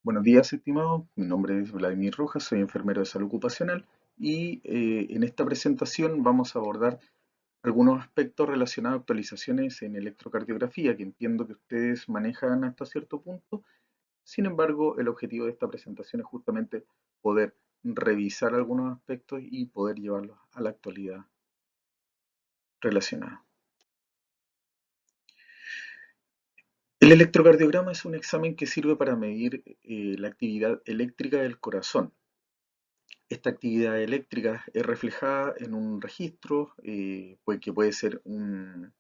Buenos días, estimado. Mi nombre es Vladimir Rojas, soy enfermero de salud ocupacional y en esta presentación vamos a abordar algunos aspectos relacionados a actualizaciones en electrocardiografía que entiendo que ustedes manejan hasta cierto punto. Sin embargo, el objetivo de esta presentación es justamente poder revisar algunos aspectos y poder llevarlos a la actualidad relacionada. El electrocardiograma es un examen que sirve para medir la actividad eléctrica del corazón. Esta actividad eléctrica es reflejada en un registro, que puede ser un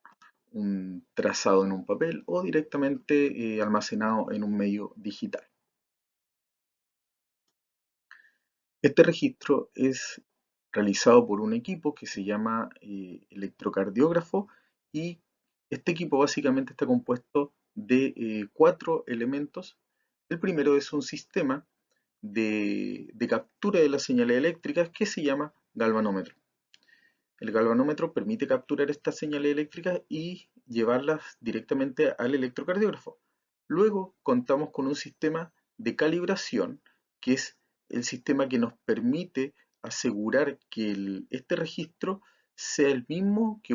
trazado en un papel o directamente almacenado en un medio digital. Este registro es realizado por un equipo que se llama electrocardiógrafo, y este equipo básicamente está compuesto de cuatro elementos. El primero es un sistema de captura de las señales eléctricas que se llama galvanómetro. El galvanómetro permite capturar estas señales eléctricas y llevarlas directamente al electrocardiógrafo. Luego contamos con un sistema de calibración, que es el sistema que nos permite asegurar que este registro sea el mismo que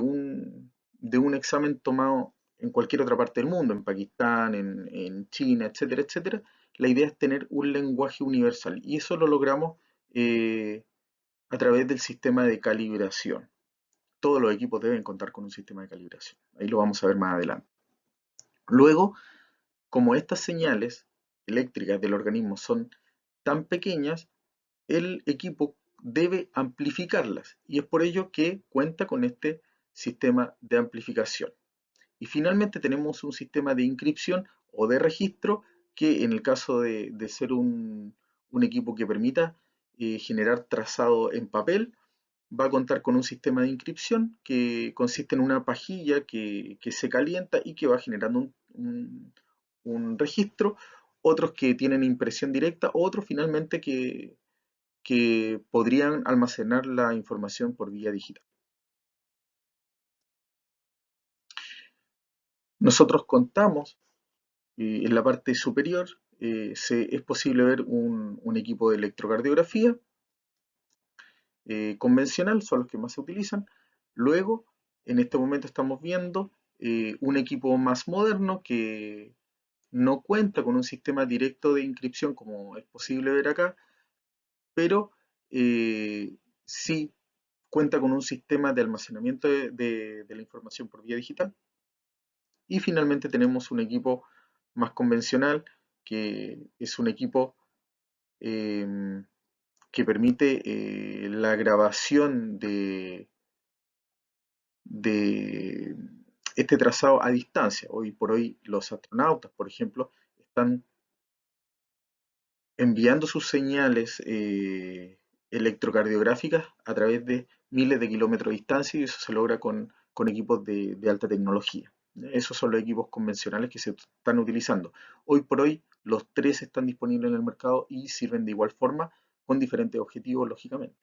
de un examen tomado en cualquier otra parte del mundo, en Pakistán, en China, etcétera, etcétera. La idea es tener un lenguaje universal y eso lo logramos eh, a través del sistema de calibración. Todos los equipos deben contar con un sistema de calibración. Ahí lo vamos a ver más adelante. Luego, como estas señales eléctricas del organismo son tan pequeñas, el equipo debe amplificarlas y es por ello que cuenta con este sistema de amplificación. Y finalmente tenemos un sistema de inscripción o de registro que en el caso de ser un equipo que permita generar trazado en papel, va a contar con un sistema de inscripción que consiste en una pajilla que se calienta y que va generando un registro, otros que tienen impresión directa, otros finalmente que podrían almacenar la información por vía digital. Nosotros contamos en la parte superior, es posible ver un equipo de electrocardiografía convencional, son los que más se utilizan. Luego, en este momento estamos viendo un equipo más moderno que no cuenta con un sistema directo de inscripción como es posible ver acá, pero eh, sí cuenta con un sistema de almacenamiento de la información por vía digital. Y finalmente tenemos un equipo más convencional, que es un equipo em, que permite la grabación de este trazado a distancia. Hoy por hoy los astronautas, por ejemplo, están enviando sus señales electrocardiográficas a través de miles de kilómetros de distancia, y eso se logra con equipos de alta tecnología. Esos son los equipos convencionales que se están utilizando. Hoy por hoy los tres están disponibles en el mercado y sirven de igual forma con diferentes objetivos, lógicamente.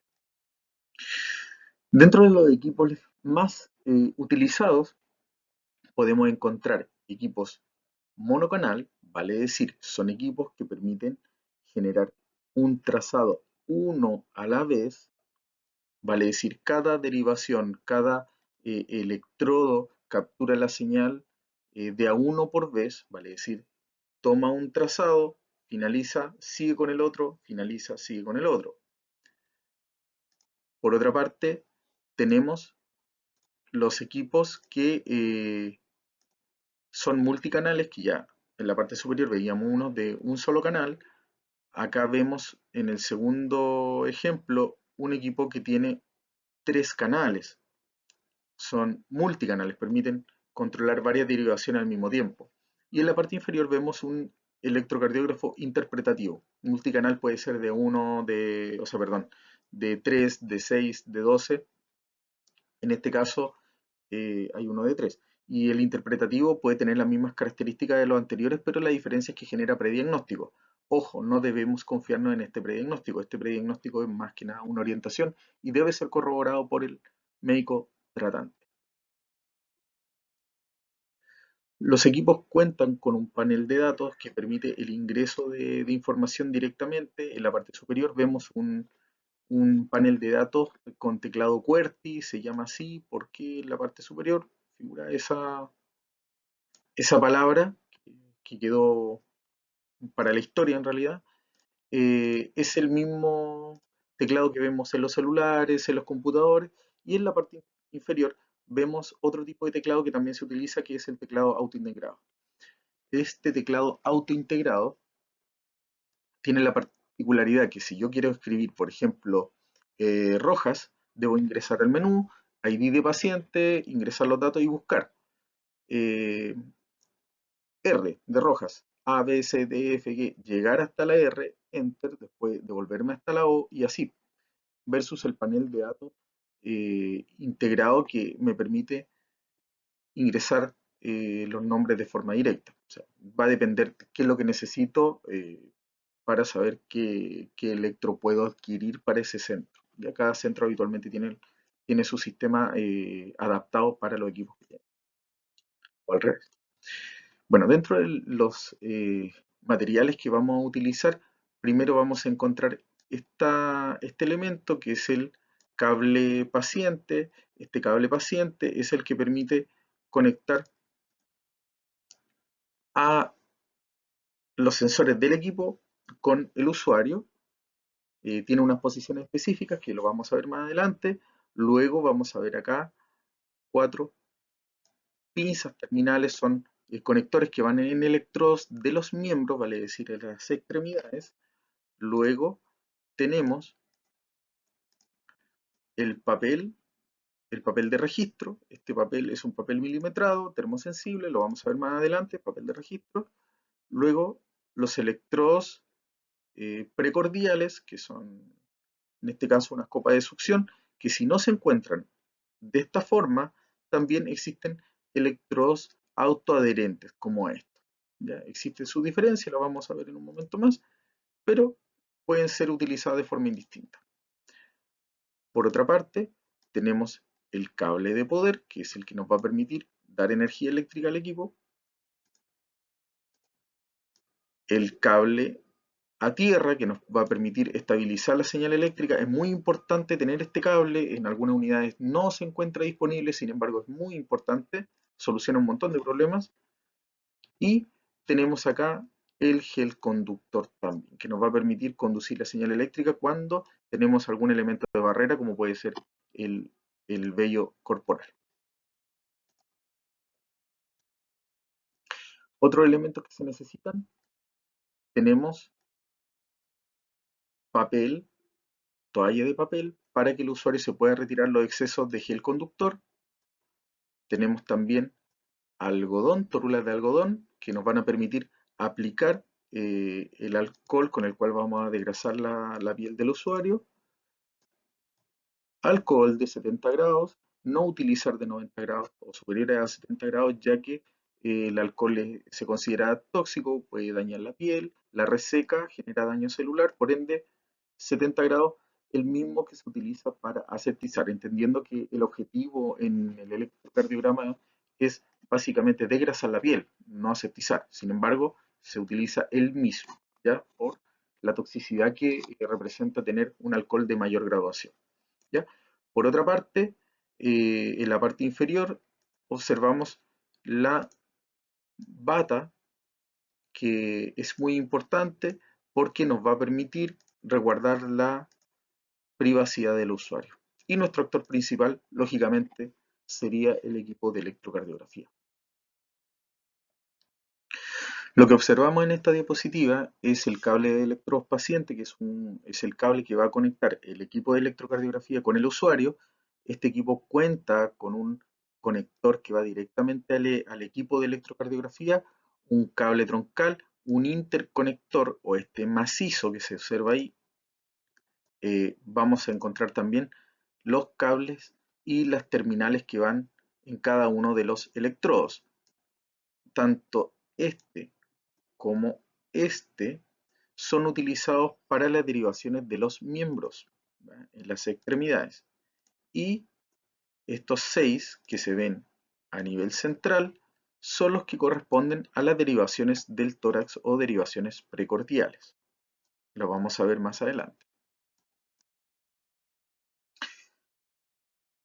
Dentro de los equipos más utilizados podemos encontrar equipos monocanal, vale decir, son equipos que permiten generar un trazado uno a la vez, vale decir, cada derivación, cada electrodo captura la señal de a uno por vez, vale decir, toma un trazado, finaliza, sigue con el otro, finaliza, sigue con el otro. Por otra parte, tenemos los equipos que son multicanales, que ya en la parte superior veíamos uno de un solo canal. Acá vemos en el segundo ejemplo un equipo que tiene tres canales. Son multicanales, permiten controlar varias derivaciones al mismo tiempo. Y en la parte inferior vemos un electrocardiógrafo interpretativo. Multicanal puede ser de uno, de 3, de 6, de 12. En este caso hay uno de 3. Y el interpretativo puede tener las mismas características de los anteriores, pero la diferencia es que genera prediagnóstico. Ojo, no debemos confiarnos en este prediagnóstico. Este prediagnóstico es más que nada una orientación y debe ser corroborado por el médico tratante. Los equipos cuentan con un panel de datos que permite el ingreso de información directamente. En la parte superior vemos un panel de datos con teclado QWERTY, se llama así porque en la parte superior figura esa palabra que quedó para la historia en realidad. Es el mismo teclado que vemos en los celulares, en los computadores, y en la parte inferior vemos otro tipo de teclado que también se utiliza, que es el teclado autointegrado. Este teclado autointegrado tiene la particularidad que si yo quiero escribir, por ejemplo, Rojas, debo ingresar al menú, ID de paciente, ingresar los datos y buscar. Eh, R de Rojas, A, B, C, D, F, G, llegar hasta la R, Enter, después devolverme hasta la O y así, versus el panel de datos integrado que me permite ingresar los nombres de forma directa. O sea, va a depender de qué es lo que necesito para saber qué electro puedo adquirir para ese centro. Ya cada centro habitualmente tiene su sistema adaptado para los equipos que tiene, o al revés. Bueno, dentro de los materiales que vamos a utilizar, primero vamos a encontrar este elemento que es el cable paciente. Este cable paciente es el que permite conectar a los sensores del equipo con el usuario. Tiene unas posiciones específicas que lo vamos a ver más adelante. Luego vamos a ver acá cuatro pinzas terminales, son conectores que van en electrodos de los miembros, vale decir, en las extremidades. Luego tenemos el papel, el papel de registro. Este papel es un papel milimetrado, termosensible, lo vamos a ver más adelante, papel de registro. Luego los electrodos precordiales, que son en este caso unas copas de succión, que si no se encuentran de esta forma, también existen electrodos autoadherentes como estos. Ya existe su diferencia, lo vamos a ver en un momento más, pero pueden ser utilizados de forma indistinta. Por otra parte, tenemos el cable de poder, que es el que nos va a permitir dar energía eléctrica al equipo, el cable a tierra, que nos va a permitir estabilizar la señal eléctrica. Es muy importante tener este cable, en algunas unidades no se encuentra disponible, sin embargo es muy importante, soluciona un montón de problemas. Y tenemos acá el gel conductor también, que nos va a permitir conducir la señal eléctrica cuando tenemos algún elemento de barrera, como puede ser el, el vello corporal. Otros elementos que se necesitan, tenemos papel, toalla de papel, para que el usuario se pueda retirar los excesos de gel conductor. Tenemos también algodón, torulas de algodón, que nos van a permitir aplicar el alcohol con el cual vamos a desgrasar la piel del usuario. Alcohol de 70 grados, no utilizar de 90 grados o superiores a 70 grados, ya que el alcohol se considera tóxico, puede dañar la piel, la reseca, genera daño celular, por ende 70 grados el mismo que se utiliza para aseptizar, entendiendo que el objetivo en el electrocardiograma es básicamente desgrasar la piel, no aseptizar. Sin embargo, se utiliza el mismo, ¿ya? Por la toxicidad que representa tener un alcohol de mayor graduación. ¿Ya? Por otra parte, en la parte inferior observamos la bata, que es muy importante porque nos va a permitir resguardar la privacidad del usuario. Y nuestro actor principal, lógicamente, sería el equipo de electrocardiografía. Lo que observamos en esta diapositiva es el cable de electrodos paciente, que es el cable que va a conectar el equipo de electrocardiografía con el usuario. Este equipo cuenta con un conector que va directamente al equipo de electrocardiografía, un cable troncal, un interconector o este macizo que se observa ahí. Vamos a encontrar también los cables y las terminales que van en cada uno de los electrodos. Tanto este como este son utilizados para las derivaciones de los miembros, ¿verdad? En las extremidades. Y estos 6 que se ven a nivel central son los que corresponden a las derivaciones del tórax o derivaciones precordiales. Lo vamos a ver más adelante.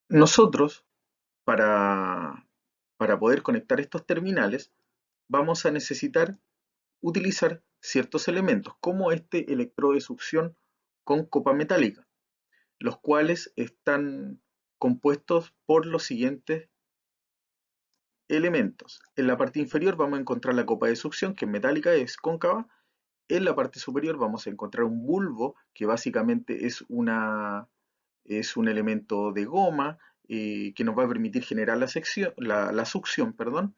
Nosotros, para, para poder conectar estos terminales, vamos a necesitar utilizar ciertos elementos, como este electrodo de succión con copa metálica, los cuales están compuestos por los siguientes elementos. En la parte inferior vamos a encontrar la copa de succión, que es metálica, es cóncava. En la parte superior vamos a encontrar un bulbo, que básicamente es un elemento de goma que nos va a permitir generar la succión, perdón,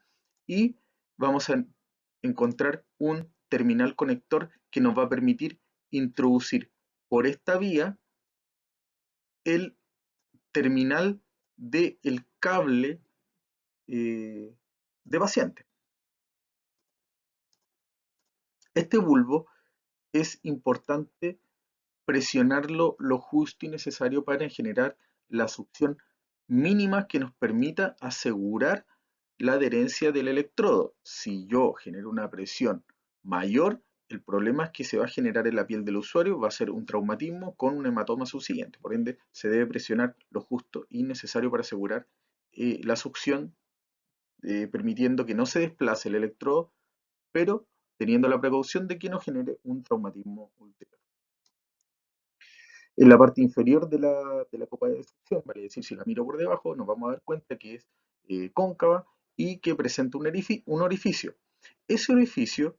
y vamos a encontrar un terminal conector que nos va a permitir introducir por esta vía el terminal del cable eh, de paciente. Este bulbo es importante presionarlo lo justo y necesario para generar la succión mínima que nos permita asegurar la adherencia del electrodo. Si yo genero una presión mayor, el problema es que se va a generar en la piel del usuario, va a ser un traumatismo con un hematoma subsiguiente. Por ende, se debe presionar lo justo y necesario para asegurar la succión, permitiendo que no se desplace el electrodo, pero teniendo la precaución de que no genere un traumatismo ulterior. En la parte inferior de la copa de succión, vale decir, si la miro por debajo, nos vamos a dar cuenta que es cóncava y que presenta un orificio. Ese orificio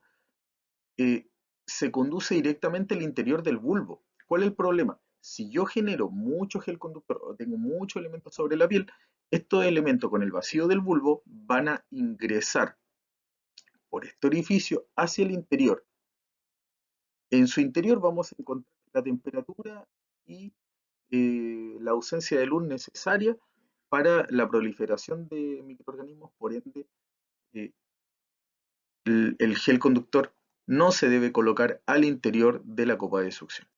eh, se conduce directamente al interior del bulbo. ¿Cuál es el problema? Si yo genero mucho gel conductor o tengo muchos elementos sobre la piel, estos elementos con el vacío del bulbo van a ingresar por este orificio hacia el interior. En su interior vamos a encontrar la temperatura y la ausencia de luz necesaria para la proliferación de microorganismos, por ende, eh, el gel conductor no se debe colocar al interior de la copa de succión.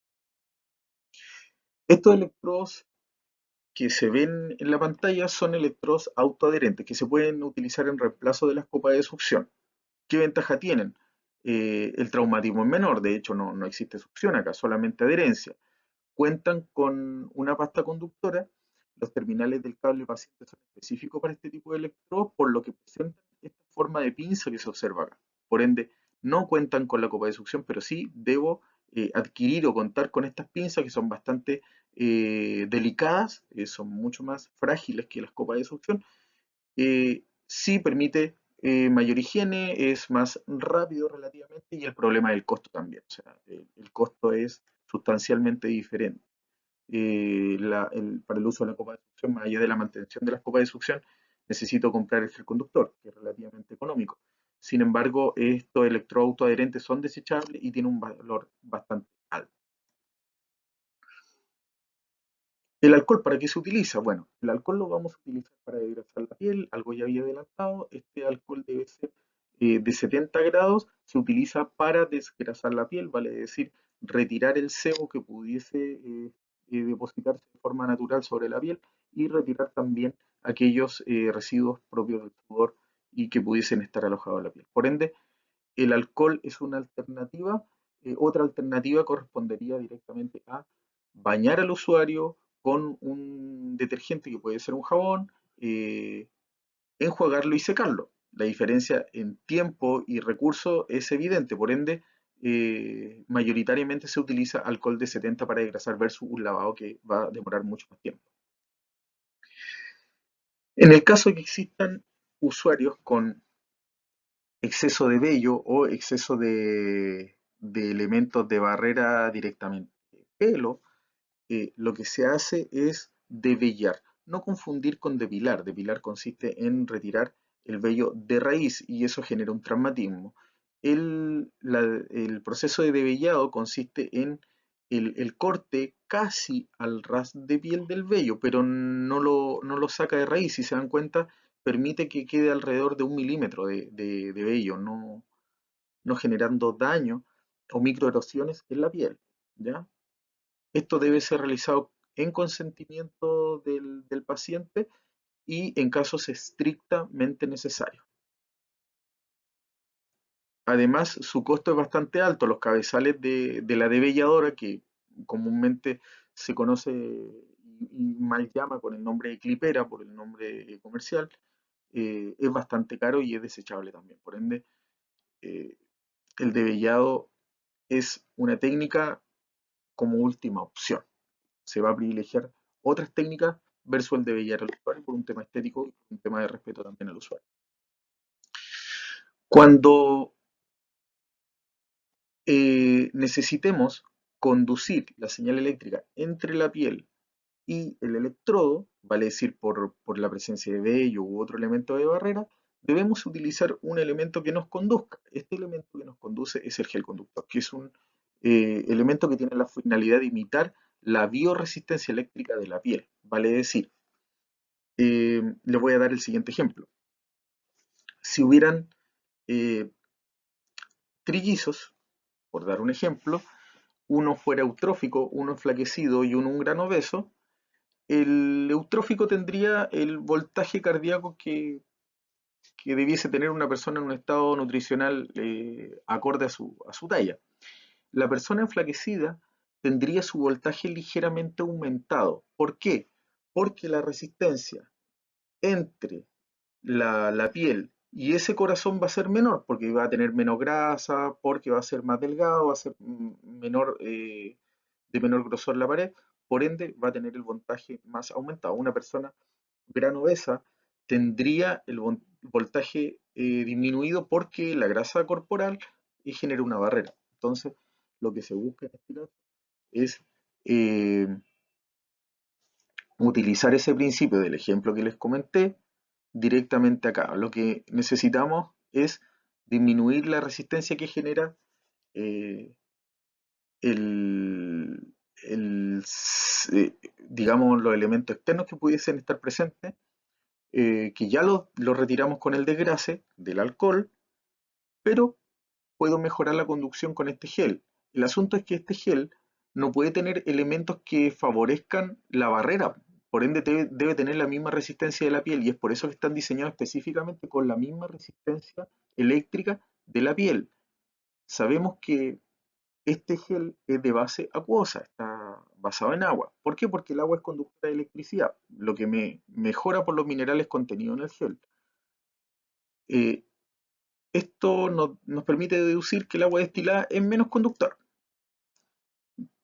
Estos electrodos que se ven en la pantalla son electrodos autoadherentes que se pueden utilizar en reemplazo de las copas de succión. ¿Qué ventaja tienen? El traumatismo es menor, de hecho no existe succión acá, solamente adherencia. Cuentan con una pasta conductora. Los terminales del cable paciente son específicos para este tipo de electrodos, por lo que presentan esta forma de pinza que se observa acá. Por ende, no cuentan con la copa de succión, pero sí debo adquirir o contar con estas pinzas que son bastante delicadas, son mucho más frágiles que las copas de succión. Sí permite mayor higiene, es más rápido relativamente y el problema del costo también. O sea, el costo es sustancialmente diferente. Para el uso de la copa de succión, más allá de la mantención de las copas de succión, necesito comprar el gel conductor, que es relativamente económico. Sin embargo, estos electroautoadherentes son desechables y tienen un valor bastante alto. ¿El alcohol para qué se utiliza? Bueno, el alcohol lo vamos a utilizar para desgrasar la piel, algo ya había adelantado. Este alcohol debe ser de 70 grados, se utiliza para desgrasar la piel, vale decir, retirar el sebo que pudiese depositarse de forma natural sobre la piel y retirar también aquellos residuos propios del sudor y que pudiesen estar alojados en la piel. Por ende, el alcohol es una alternativa. Otra alternativa correspondería directamente a bañar al usuario con un detergente que puede ser un jabón, enjuagarlo y secarlo. La diferencia en tiempo y recurso es evidente, por ende, mayoritariamente se utiliza alcohol de 70 para desgrasar versus un lavado que va a demorar mucho más tiempo. En el caso de que existan usuarios con exceso de vello o exceso de elementos de barrera directamente pelo, lo que se hace es devellar. No confundir con depilar. Depilar consiste en retirar el vello de raíz y eso genera un traumatismo. El proceso de devellado consiste en el corte casi al ras de piel del vello, pero no lo saca de raíz. Si se dan cuenta, permite que quede alrededor de 1 milímetro de vello, no generando daño o microerosiones en la piel, ¿ya? Esto debe ser realizado en consentimiento del paciente y en casos estrictamente necesarios. Además, su costo es bastante alto. Los cabezales de la debelladora, que comúnmente se conoce y mal llama con el nombre de clipera, por el nombre comercial, es bastante caro y es desechable también. Por ende, eh, el debellado es una técnica como última opción. Se va a privilegiar otras técnicas versus el debellar al usuario por un tema estético y por un tema de respeto también al usuario. Cuando necesitemos conducir la señal eléctrica entre la piel y el electrodo, vale decir por la presencia de vello u otro elemento de barrera, debemos utilizar un elemento que nos conduzca. Este elemento que nos conduce es el gel conductor, que es un elemento que tiene la finalidad de imitar la bioresistencia eléctrica de la piel. Vale decir, les voy a dar el siguiente ejemplo. Si hubieran eh, trillizos, por dar un ejemplo, uno fuera eutrófico, uno enflaquecido y uno un gran obeso, el eutrófico tendría el voltaje cardíaco que debiese tener una persona en un estado nutricional acorde a su talla. La persona enflaquecida tendría su voltaje ligeramente aumentado. ¿Por qué? Porque la resistencia entre la piel y ese corazón va a ser menor, porque va a tener menos grasa, porque va a ser más delgado, va a ser menor, de menor grosor la pared, por ende va a tener el voltaje más aumentado. Una persona gran obesa tendría el voltaje disminuido porque la grasa corporal genera una barrera. Entonces, lo que se busca en este caso es eh, utilizar ese principio del ejemplo que les comenté directamente acá. Lo que necesitamos es disminuir la resistencia que genera eh, el, digamos, los elementos externos que pudiesen estar presentes, que ya lo retiramos con el desgrase del alcohol, pero puedo mejorar la conducción con este gel. El asunto es que este gel no puede tener elementos que favorezcan la barrera, por ende debe tener la misma resistencia de la piel y es por eso que están diseñados específicamente con la misma resistencia eléctrica de la piel. Sabemos que este gel es de base acuosa, está basado en agua. ¿Por qué? Porque el agua es conductora de electricidad, lo que me mejora por los minerales contenidos en el gel. Eh, Esto nos permite deducir que el agua destilada es menos conductor.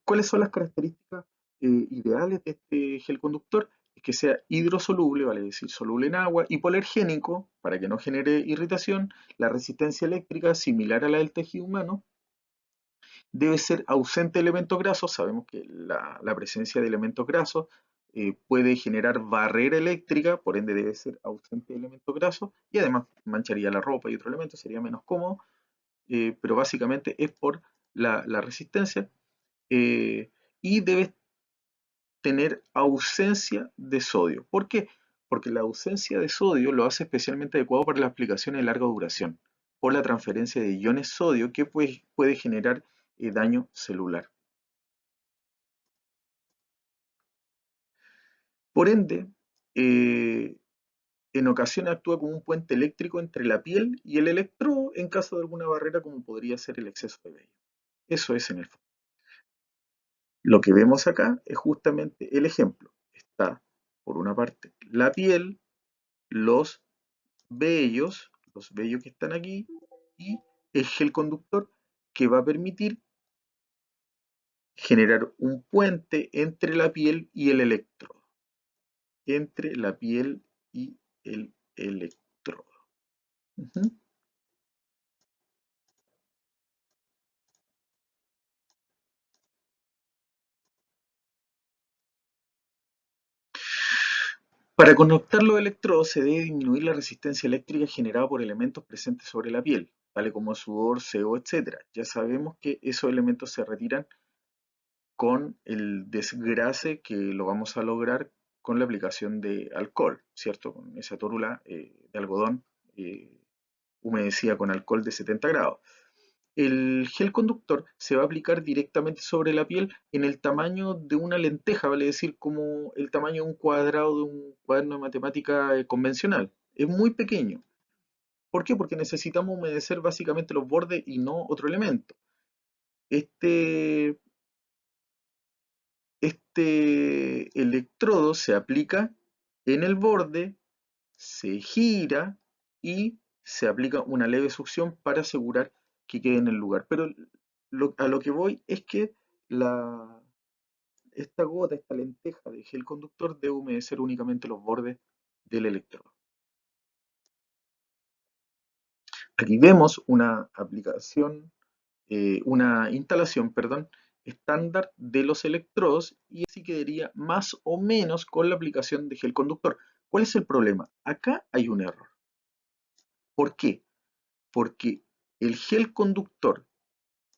¿Cuáles son las características ideales de este gel conductor? Es que sea hidrosoluble, vale decir soluble en agua, hipoalergénico, para que no genere irritación, la resistencia eléctrica similar a la del tejido humano, debe ser ausente de elementos grasos, sabemos que la presencia de elementos grasos puede generar barrera eléctrica, por ende debe ser ausente de elementos grasos, y además mancharía la ropa y otro elemento, sería menos cómodo, pero básicamente es por la resistencia, eh, y debe tener ausencia de sodio. ¿Por qué? Porque la ausencia de sodio lo hace especialmente adecuado para las aplicaciones de larga duración, por la transferencia de iones sodio que puede generar daño celular. Por ende, eh, en ocasiones actúa como un puente eléctrico entre la piel y el electrodo en caso de alguna barrera como podría ser el exceso de vello. Eso es en el fondo. Lo que vemos acá es justamente el ejemplo. Está, por una parte, la piel, los los vellos que están aquí, y el gel conductor que va a permitir generar un puente entre la piel y el electrodo. Entre la piel y el electrodo. Ujú. Para conectar los electrodos se debe disminuir la resistencia eléctrica generada por elementos presentes sobre la piel, tales como sudor, sebo, etc. Ya sabemos que esos elementos se retiran con el desgrase que lo vamos a lograr con la aplicación de alcohol, ¿cierto? Con esa tórula de algodón eh, humedecida con alcohol de 70 grados. El gel conductor se va a aplicar directamente sobre la piel en el tamaño de una lenteja, vale decir, como el tamaño de un cuadrado de un cuaderno de matemática convencional. Es muy pequeño. ¿Por qué? Porque necesitamos humedecer básicamente los bordes y no otro elemento. Este, este electrodo se aplica en el borde, se gira y se aplica una leve succión para asegurar que quede en el lugar. Pero a lo que voy es que esta gota, esta lenteja de gel conductor debe humedecer únicamente los bordes del electrodo. Aquí vemos una aplicación, una instalación, perdón, estándar de los electrodos y así quedaría más o menos con la aplicación de gel conductor. ¿Cuál es el problema? Acá hay un error. ¿Por qué? Porque el gel conductor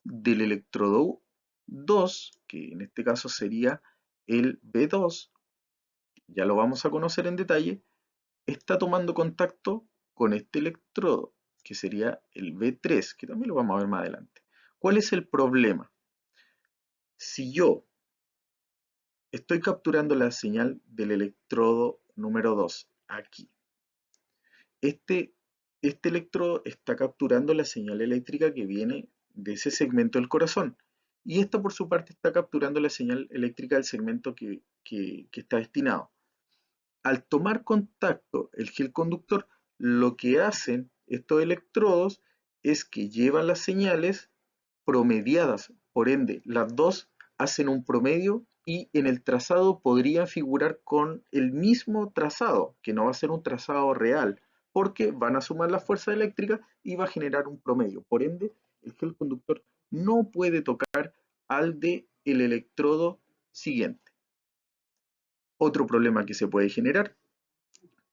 del electrodo 2, que en este caso sería el B2, ya lo vamos a conocer en detalle, está tomando contacto con este electrodo, que sería el B3, que también lo vamos a ver más adelante. ¿Cuál es el problema? Si yo estoy capturando la señal del electrodo número 2 aquí, este, este electrodo está capturando la señal eléctrica que viene de ese segmento del corazón. Y esto por su parte está capturando la señal eléctrica del segmento que está destinado. Al tomar contacto el gel conductor, lo que hacen estos electrodos es que llevan las señales promediadas, por ende, las dos hacen un promedio y en el trazado podrían figurar con el mismo trazado, que no va a ser un trazado real, porque van a sumar la fuerza eléctrica y va a generar un promedio. Por ende, el gel conductor no puede tocar al de el electrodo siguiente. Otro problema que se puede generar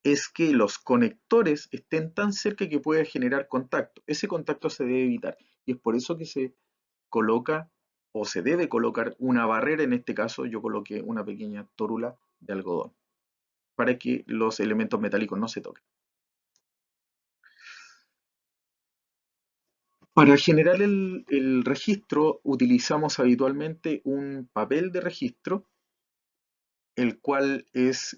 es que los conectores estén tan cerca que pueda generar contacto. Ese contacto se debe evitar y es por eso que se coloca o se debe colocar una barrera. En este caso yo coloqué una pequeña tórula de algodón para que los elementos metálicos no se toquen. Para generar el registro utilizamos habitualmente un papel de registro, el cual es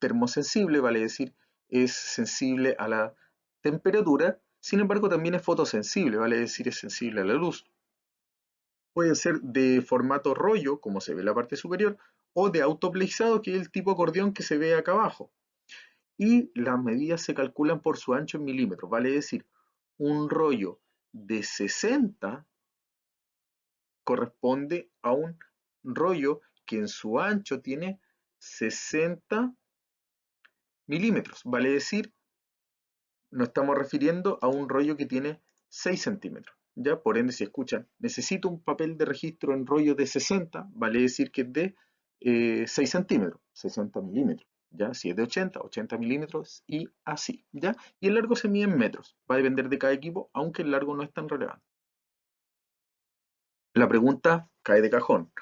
termosensible, vale decir, es sensible a la temperatura, sin embargo también es fotosensible, vale decir, es sensible a la luz. Puede ser de formato rollo, como se ve en la parte superior, o de autoplizado, que es el tipo acordeón que se ve acá abajo. Y las medidas se calculan por su ancho en milímetros, vale decir, un rollo de 60 corresponde a un rollo que en su ancho tiene 60 milímetros, vale decir, nos estamos refiriendo a un rollo que tiene 6 centímetros. ¿Ya? Por ende, si escuchan, necesito un papel de registro en rollo de 60, vale decir que es de 6 centímetros, 60 milímetros. ¿Ya? Si es de 80, 80 milímetros y así. ¿Ya? Y el largo se mide en metros. Va a depender de cada equipo, aunque el largo no es tan relevante. La pregunta cae de cajón.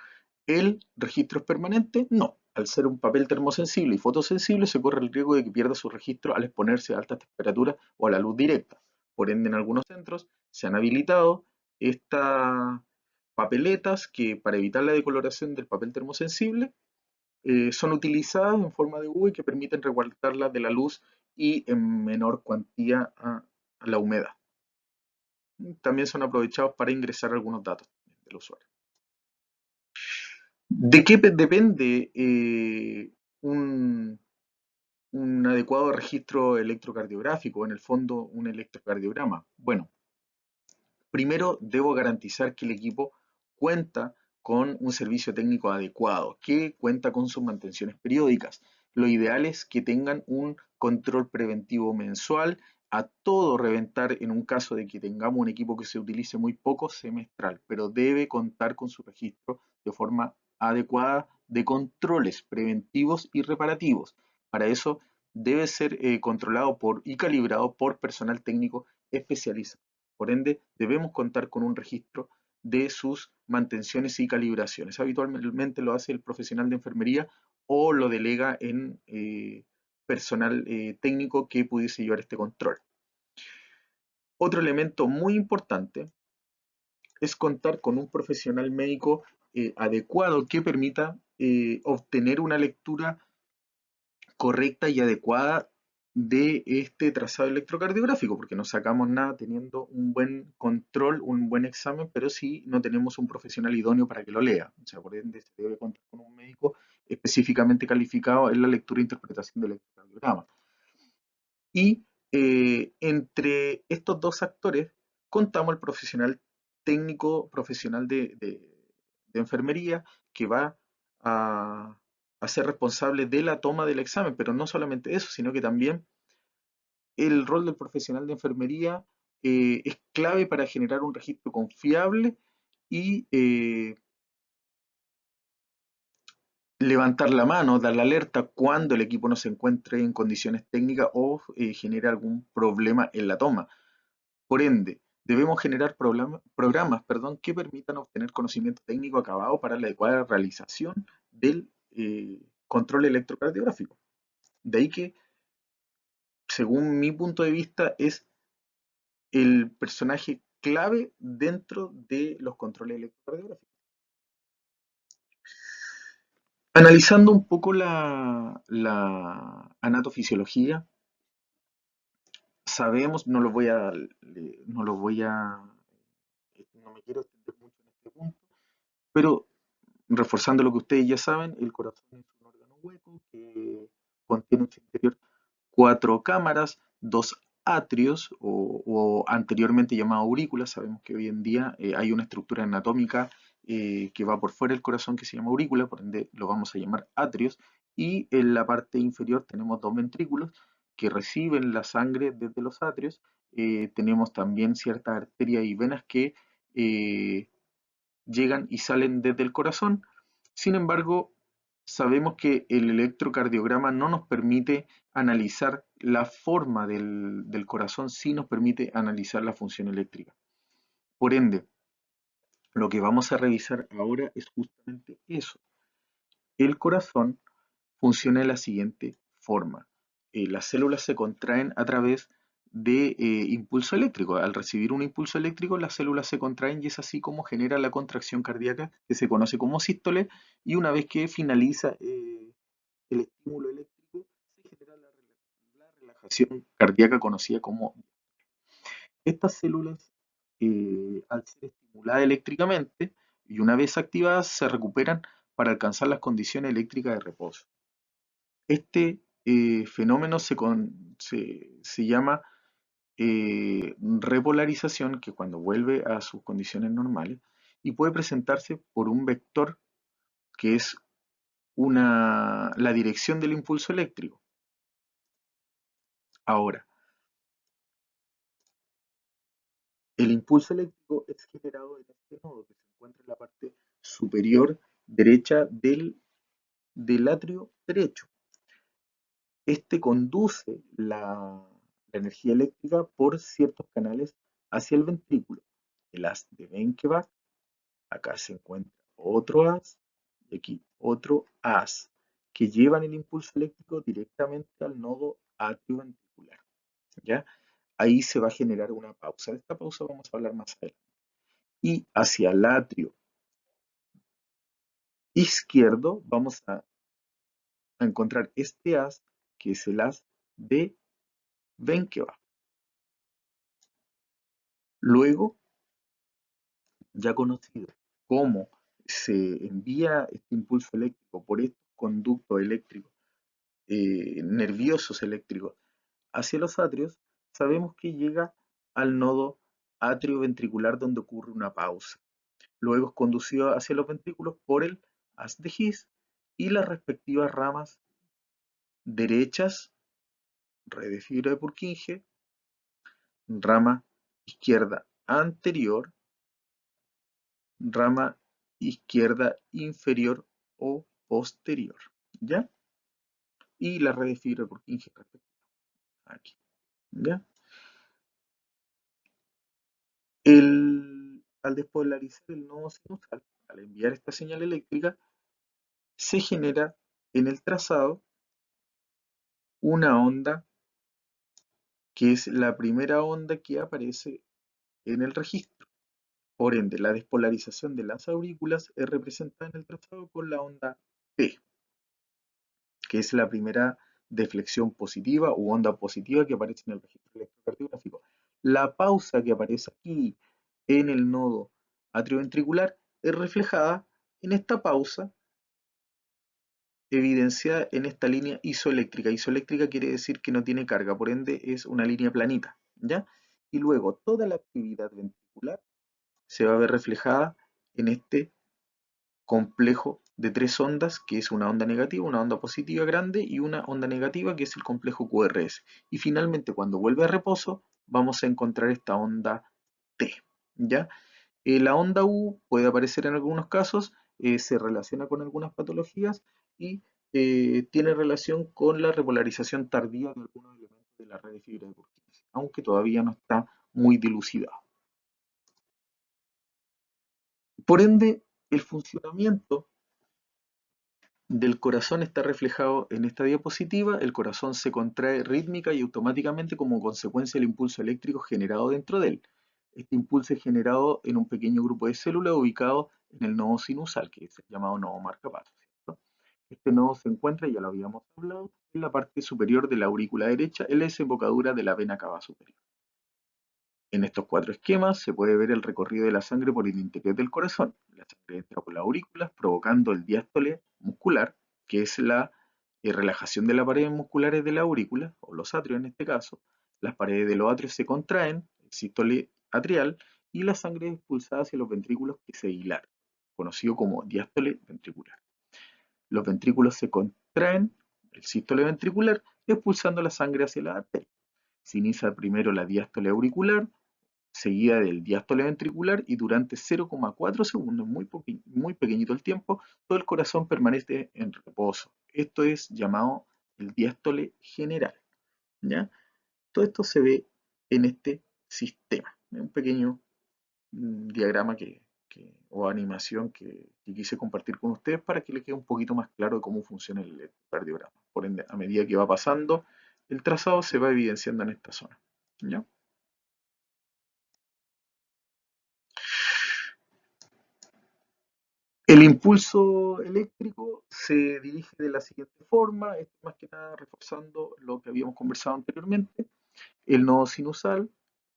¿El registro es permanente? No. Al ser un papel termosensible y fotosensible, se corre el riesgo de que pierda su registro al exponerse a altas temperaturas o a la luz directa. Por ende, en algunos centros se han habilitado estas papeletas que, para evitar la decoloración del papel termosensible, son utilizadas en forma de U y que permiten resguardarlas de la luz y en menor cuantía a la humedad. También son aprovechados para ingresar algunos datos del usuario. ¿De qué depende un adecuado registro electrocardiográfico, en el fondo un electrocardiograma? Bueno, primero debo garantizar que el equipo cuenta con un servicio técnico adecuado, que cuenta con sus mantenciones periódicas. Lo ideal es que tengan un control preventivo mensual, a todo reventar en un caso de que tengamos un equipo que se utilice muy poco, semestral, pero debe contar con su registro de forma adecuada de controles preventivos y reparativos. Para eso debe ser controlado y calibrado por personal técnico especializado. Por ende, debemos contar con un registro de sus mantenciones y calibraciones. Habitualmente lo hace el profesional de enfermería o lo delega en personal técnico que pudiese llevar este control. Otro elemento muy importante es contar con un profesional médico adecuado que permita obtener una lectura correcta y adecuada de este trazado electrocardiográfico, porque no sacamos nada teniendo un buen control, un buen examen, pero sí no tenemos un profesional idóneo para que lo lea. O sea, por ende, se debe contar con un médico específicamente calificado en la lectura e interpretación del electrocardiograma. Y entre estos dos actores contamos el profesional técnico, profesional de enfermería, que va a, a ser responsable de la toma del examen, pero no solamente eso, sino que también el rol del profesional de enfermería es clave para generar un registro confiable y levantar la mano, dar la alerta cuando el equipo no se encuentre en condiciones técnicas o genere algún problema en la toma. Por ende, debemos generar programas, perdón, que permitan obtener conocimiento técnico acabado para la adecuada realización del control electrocardiográfico. De ahí que, según mi punto de vista, es el personaje clave dentro de los controles electrocardiográficos. Analizando un poco la anatofisiología, sabemos, no me quiero extender mucho en este punto, pero reforzando lo que ustedes ya saben, el corazón es un órgano hueco que contiene en su interior cuatro cámaras, dos atrios o anteriormente llamado aurículas. Sabemos que hoy en día hay una estructura anatómica que va por fuera del corazón que se llama aurícula, por ende lo vamos a llamar atrios. Y en la parte inferior tenemos dos ventrículos que reciben la sangre desde los atrios. Tenemos también ciertas arterias y venas que eh, llegan y salen desde el corazón. Sin embargo, sabemos que el electrocardiograma no nos permite analizar la forma del corazón, sí nos permite analizar la función eléctrica. Por ende, lo que vamos a revisar ahora es justamente eso. El corazón funciona de la siguiente forma. Las células se contraen a través de impulso eléctrico. Al recibir un impulso eléctrico, las células se contraen y es así como genera la contracción cardíaca que se conoce como sístole y una vez que finaliza el estímulo eléctrico, se genera la relajación cardíaca conocida como... Estas células, al ser estimuladas eléctricamente y una vez activadas, se recuperan para alcanzar las condiciones eléctricas de reposo. Este fenómeno se llama repolarización, que cuando vuelve a sus condiciones normales, y puede presentarse por un vector que es la dirección del impulso eléctrico. Ahora, el impulso eléctrico es generado en este nodo que se encuentra en la parte superior derecha del atrio derecho. Este conduce la energía eléctrica por ciertos canales hacia el ventrículo. El haz de Benkevac, acá se encuentra otro haz y aquí otro haz que llevan el impulso eléctrico directamente al nodo atrioventricular. ¿Ya? Ahí se va a generar una pausa. De esta pausa vamos a hablar más adelante. Y hacia el atrio izquierdo vamos a encontrar este haz que es el haz de Benkevac. Luego, ya conocido cómo se envía este impulso eléctrico por estos conductos eléctricos, nerviosos eléctricos, hacia los atrios, sabemos que llega al nodo atrioventricular donde ocurre una pausa. Luego es conducido hacia los ventrículos por el haz de His y las respectivas ramas derechas, red de fibra de Purkinje, rama izquierda anterior, rama izquierda inferior o posterior, ¿ya? Y la red de fibra de Purkinje respectiva, aquí, ¿ya? Al despolarizar el nodo sinusal, al enviar esta señal eléctrica, se genera en el trazado una onda que es la primera onda que aparece en el registro. Por ende, la despolarización de las aurículas es representada en el trazado con la onda P, que es la primera deflexión positiva u onda positiva que aparece en el registro electrocardiográfico. La pausa que aparece aquí en el nodo atrioventricular es reflejada en esta pausa evidenciada en esta línea isoeléctrica. Isoeléctrica quiere decir que no tiene carga, por ende es una línea planita, ¿ya? Y luego toda la actividad ventricular se va a ver reflejada en este complejo de tres ondas, que es una onda negativa, una onda positiva grande y una onda negativa, que es el complejo QRS. Y finalmente, cuando vuelve a reposo, vamos a encontrar esta onda T, ¿ya? La onda U puede aparecer en algunos casos, se relaciona con algunas patologías y tiene relación con la repolarización tardía de algunos elementos de la red de fibra de Purkinje, aunque todavía no está muy dilucidado. Por ende, el funcionamiento del corazón está reflejado en esta diapositiva. El corazón se contrae rítmica y automáticamente como consecuencia del impulso eléctrico generado dentro de él. Este impulso es generado en un pequeño grupo de células ubicado en el nodo sinusal, que es el llamado nodo marcapaso, ¿cierto? Este nodo se encuentra, ya lo habíamos hablado, en la parte superior de la aurícula derecha, en la desembocadura de la vena cava superior. En estos cuatro esquemas se puede ver el recorrido de la sangre por el interior del corazón. La sangre entra por las aurículas provocando el diástole muscular, que es la relajación de las paredes musculares de la aurícula, o los atrios en este caso. Las paredes de los atrios se contraen, el sístole atrial, y la sangre es expulsada hacia los ventrículos que se hilaran, conocido como diástole ventricular. Los ventrículos se contraen, el sístole ventricular, expulsando la sangre hacia la arteria. Se inicia primero la diástole auricular, seguida del diástole ventricular y durante 0,4 segundos, muy pequeñito el tiempo, todo el corazón permanece en reposo. Esto es llamado el diástole general, ¿ya? Todo esto se ve en este sistema, un pequeño diagrama o animación que quise compartir con ustedes para que les quede un poquito más claro de cómo funciona el cardiograma. Por ende, a medida que va pasando, el trazado se va evidenciando en esta zona, ¿ya? El impulso eléctrico se dirige de la siguiente forma, esto más que nada reforzando lo que habíamos conversado anteriormente. El nodo sinusal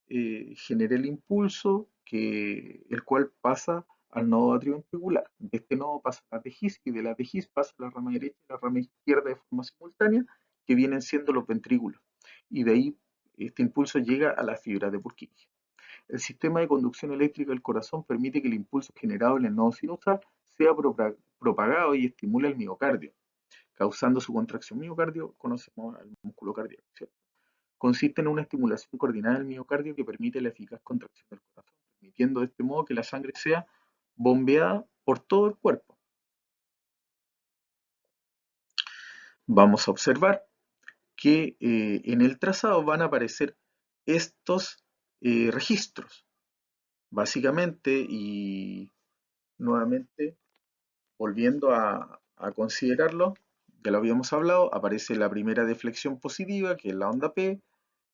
genera el impulso, el cual pasa al nodo atrioventricular. De este nodo pasa a la tejiz y de la tejiz pasa a la rama derecha y la rama izquierda de forma simultánea, que vienen siendo los ventrículos. Y de ahí este impulso llega a la fibra de Purkinje. El sistema de conducción eléctrica del corazón permite que el impulso generado en el nodo sinusal sea propagado y estimule el miocardio, causando su contracción. Miocardio conocemos al músculo cardíaco, ¿cierto? Consiste en una estimulación coordinada del miocardio que permite la eficaz contracción del corazón, permitiendo de este modo que la sangre sea bombeada por todo el cuerpo. Vamos a observar que en el trazado van a aparecer estos registros. Básicamente, y nuevamente, volviendo a considerarlo, ya lo habíamos hablado, aparece la primera deflexión positiva, que es la onda P.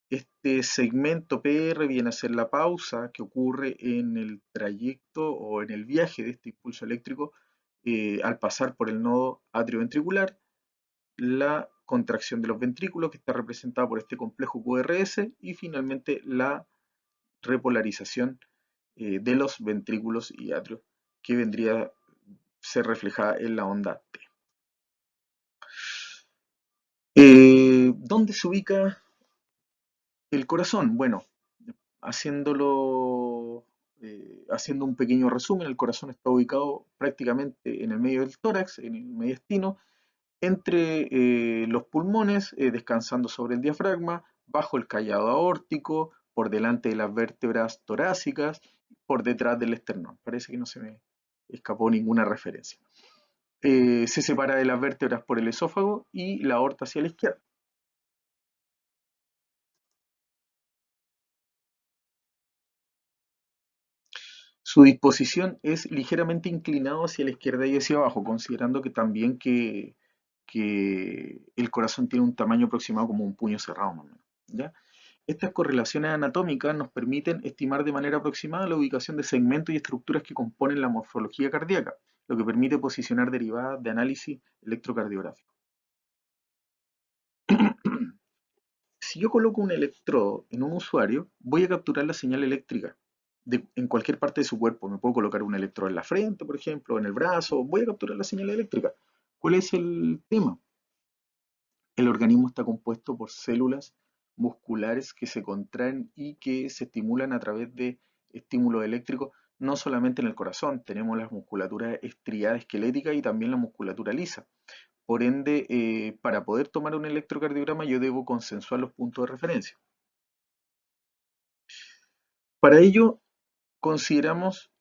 Este segmento PR viene a ser la pausa que ocurre en el trayecto o en el viaje de este impulso eléctrico al pasar por el nodo atrioventricular, la contracción de los ventrículos, que está representada por este complejo QRS, y finalmente la repolarización de los ventrículos y atrios, que vendría a ser reflejada en la onda T. ¿Dónde se ubica el corazón? Bueno, haciendo un pequeño resumen, el corazón está ubicado prácticamente en el medio del tórax, en el mediastino, entre los pulmones, descansando sobre el diafragma, bajo el callado aórtico, por delante de las vértebras torácicas, por detrás del esternón. Parece que no se me escapó ninguna referencia. Se separa de las vértebras por el esófago y la aorta hacia la izquierda. Su disposición es ligeramente inclinado hacia la izquierda y hacia abajo, considerando que también que el corazón tiene un tamaño aproximado como un puño cerrado, más o menos, ¿ya? Estas correlaciones anatómicas nos permiten estimar de manera aproximada la ubicación de segmentos y estructuras que componen la morfología cardíaca, lo que permite posicionar derivadas de análisis electrocardiográfico. si yo coloco un electrodo en un usuario, voy a capturar la señal eléctrica en cualquier parte de su cuerpo. Me puedo colocar un electrodo en la frente, por ejemplo, en el brazo, voy a capturar la señal eléctrica. ¿Cuál es el tema? El organismo está compuesto por células musculares que se contraen y que se estimulan a través de estímulos eléctricos, no solamente en el corazón, tenemos la musculatura estriada esquelética y también la musculatura lisa. Por ende, para poder tomar un electrocardiograma yo debo consensuar los puntos de referencia. Para ello, consideramos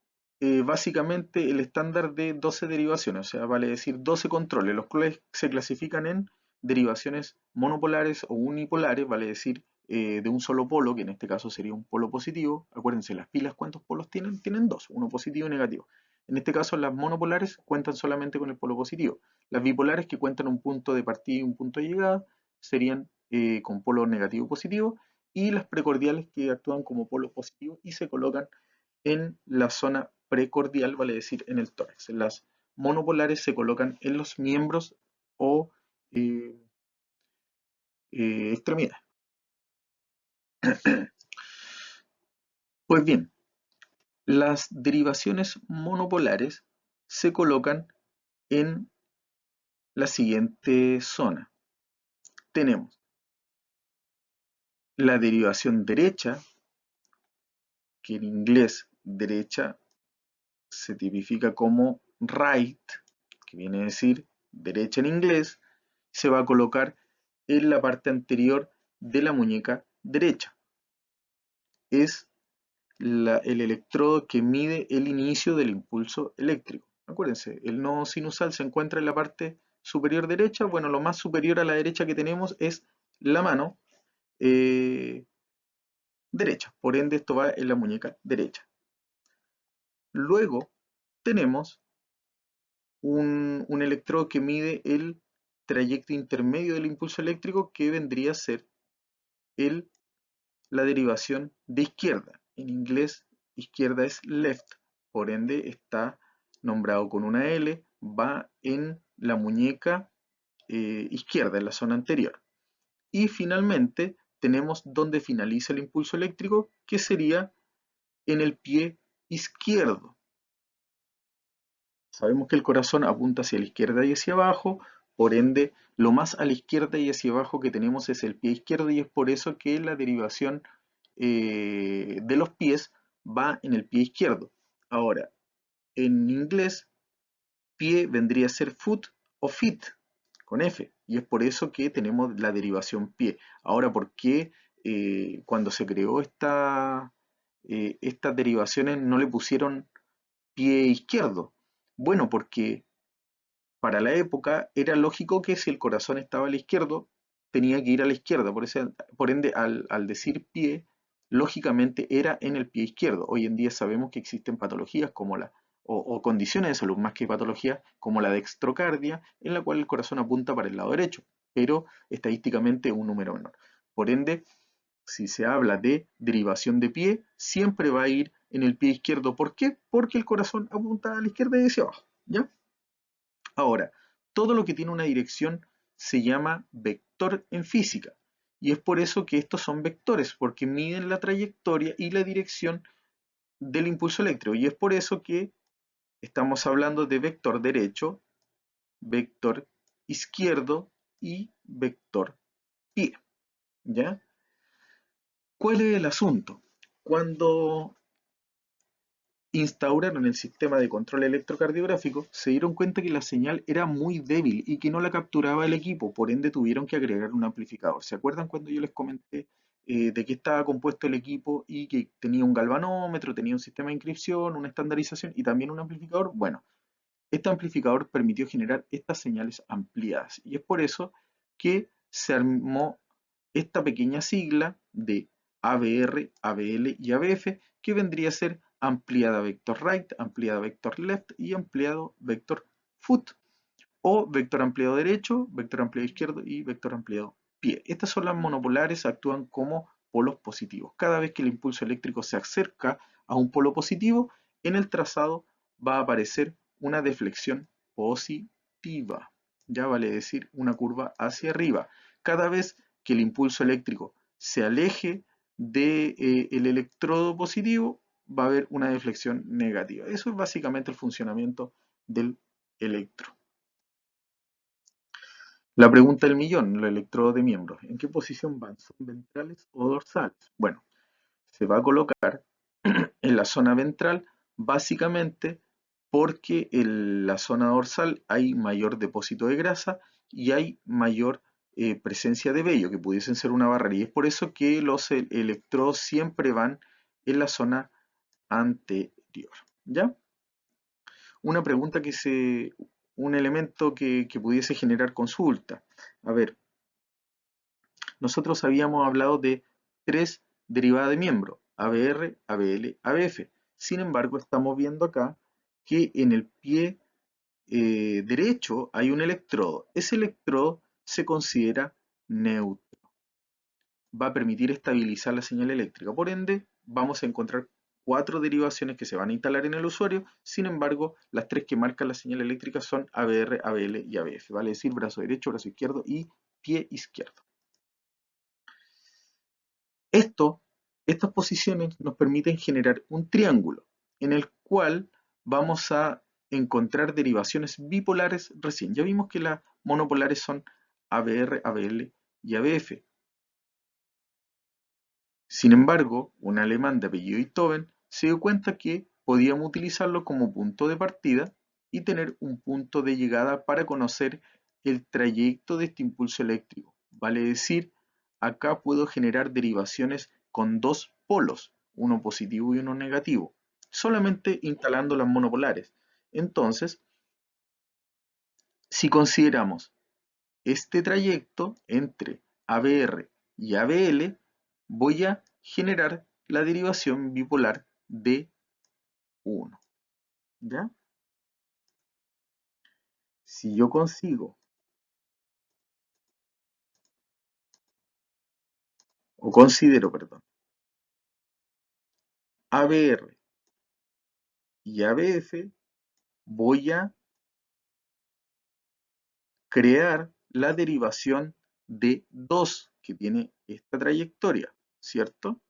básicamente el estándar de 12 derivaciones, o sea, vale decir 12 controles, los cuales se clasifican en derivaciones monopolares o unipolares, vale decir de un solo polo, que en este caso sería un polo positivo. Acuérdense, las pilas, ¿cuántos polos tienen? Tienen dos, uno positivo y negativo. En este caso, las monopolares cuentan solamente con el polo positivo. Las bipolares, que cuentan un punto de partida y un punto de llegada, serían con polo negativo y positivo. Y las precordiales, que actúan como polos positivos y se colocan en la zona precordial, vale decir en el tórax. Las monopolares se colocan en los miembros o eh, extremidades. Pues bien, las derivaciones monopolares se colocan en la siguiente zona. Tenemos la derivación derecha, que en inglés derecha se tipifica como right, que viene a decir derecha en inglés, se va a colocar en la parte anterior de la muñeca derecha. Es el electrodo que mide el inicio del impulso eléctrico. Acuérdense, el nodo sinusal se encuentra en la parte superior derecha. Bueno, lo más superior a la derecha que tenemos es la mano derecha. Por ende, esto va en la muñeca derecha. Luego tenemos un electrodo que mide el trayecto intermedio del impulso eléctrico, que vendría a ser la derivación de izquierda. En inglés, izquierda es left, por ende está nombrado con una L, va en la muñeca izquierda, en la zona anterior. Y finalmente tenemos donde finaliza el impulso eléctrico, que sería en el pie izquierdo. Sabemos que el corazón apunta hacia la izquierda y hacia abajo, por ende, lo más a la izquierda y hacia abajo que tenemos es el pie izquierdo, y es por eso que la derivación de los pies va en el pie izquierdo. Ahora, en inglés, pie vendría a ser foot o feet, con F, y es por eso que tenemos la derivación pie. Ahora, ¿por qué cuando se creó estas derivaciones no le pusieron pie izquierdo? Bueno, porque para la época era lógico que si el corazón estaba al izquierdo, tenía que ir a la izquierda. Por ende, al decir pie, lógicamente era en el pie izquierdo. Hoy en día sabemos que existen patologías o condiciones de salud más que patologías, como la dextrocardia, en la cual el corazón apunta para el lado derecho, pero estadísticamente un número menor. Por ende, si se habla de derivación de pie, siempre va a ir en el pie izquierdo. ¿Por qué? Porque el corazón apunta a la izquierda y hacia abajo, ¿ya? Ahora, todo lo que tiene una dirección se llama vector en física. Y es por eso que estos son vectores, porque miden la trayectoria y la dirección del impulso eléctrico. Y es por eso que estamos hablando de vector derecho, vector izquierdo y vector pie. ¿Ya? ¿Cuál es el asunto? Cuando instauraron el sistema de control electrocardiográfico, se dieron cuenta que la señal era muy débil y que no la capturaba el equipo, por ende tuvieron que agregar un amplificador. ¿Se acuerdan cuando yo les comenté de qué estaba compuesto el equipo y que tenía un galvanómetro, tenía un sistema de inscripción, una estandarización y también un amplificador? Bueno, este amplificador permitió generar estas señales ampliadas, y es por eso que se armó esta pequeña sigla de ABR, ABL y ABF, que vendría a ser ampliada vector right, ampliada vector left y ampliado vector foot, o vector ampliado derecho, vector ampliado izquierdo y vector ampliado pie. Estas son las monopolares, actúan como polos positivos. Cada vez que el impulso eléctrico se acerca a un polo positivo, en el trazado va a aparecer una deflexión positiva. Ya vale decir una curva hacia arriba. Cada vez que el impulso eléctrico se aleje del electrodo positivo, va a haber una deflexión negativa. Eso es básicamente el funcionamiento del electro. La pregunta del millón, los electrodos de miembros, ¿en qué posición van? ¿Son ventrales o dorsales? Bueno, se va a colocar en la zona ventral básicamente porque en la zona dorsal hay mayor depósito de grasa y hay mayor presencia de vello, que pudiesen ser una barrera. Y es por eso que los electrodos siempre van en la zona anterior. ¿Ya? Una pregunta un elemento que pudiese generar consulta. A ver, nosotros habíamos hablado de tres derivadas de miembro, ABR, ABL, ABF. Sin embargo, estamos viendo acá que en el pie derecho hay un electrodo. Ese electrodo se considera neutro. Va a permitir estabilizar la señal eléctrica. Por ende, vamos a encontrar cuatro derivaciones que se van a instalar en el usuario. Sin embargo, las tres que marcan la señal eléctrica son ABR, ABL y ABF. Vale decir brazo derecho, brazo izquierdo y pie izquierdo. Estas posiciones nos permiten generar un triángulo en el cual vamos a encontrar derivaciones bipolares recién. Ya vimos que las monopolares son ABR, ABL y ABF. Sin embargo, un alemán de apellido Beethoven se dio cuenta que podíamos utilizarlo como punto de partida y tener un punto de llegada para conocer el trayecto de este impulso eléctrico. Vale decir, acá puedo generar derivaciones con dos polos, uno positivo y uno negativo, solamente instalando las monopolares. Entonces, si consideramos este trayecto entre ABR y ABL, voy a generar la derivación bipolar de 1. ¿Ya? Si yo consigo, o considero, perdón, ABR y ABF, voy a crear la derivación de 2 que tiene esta trayectoria, ¿cierto?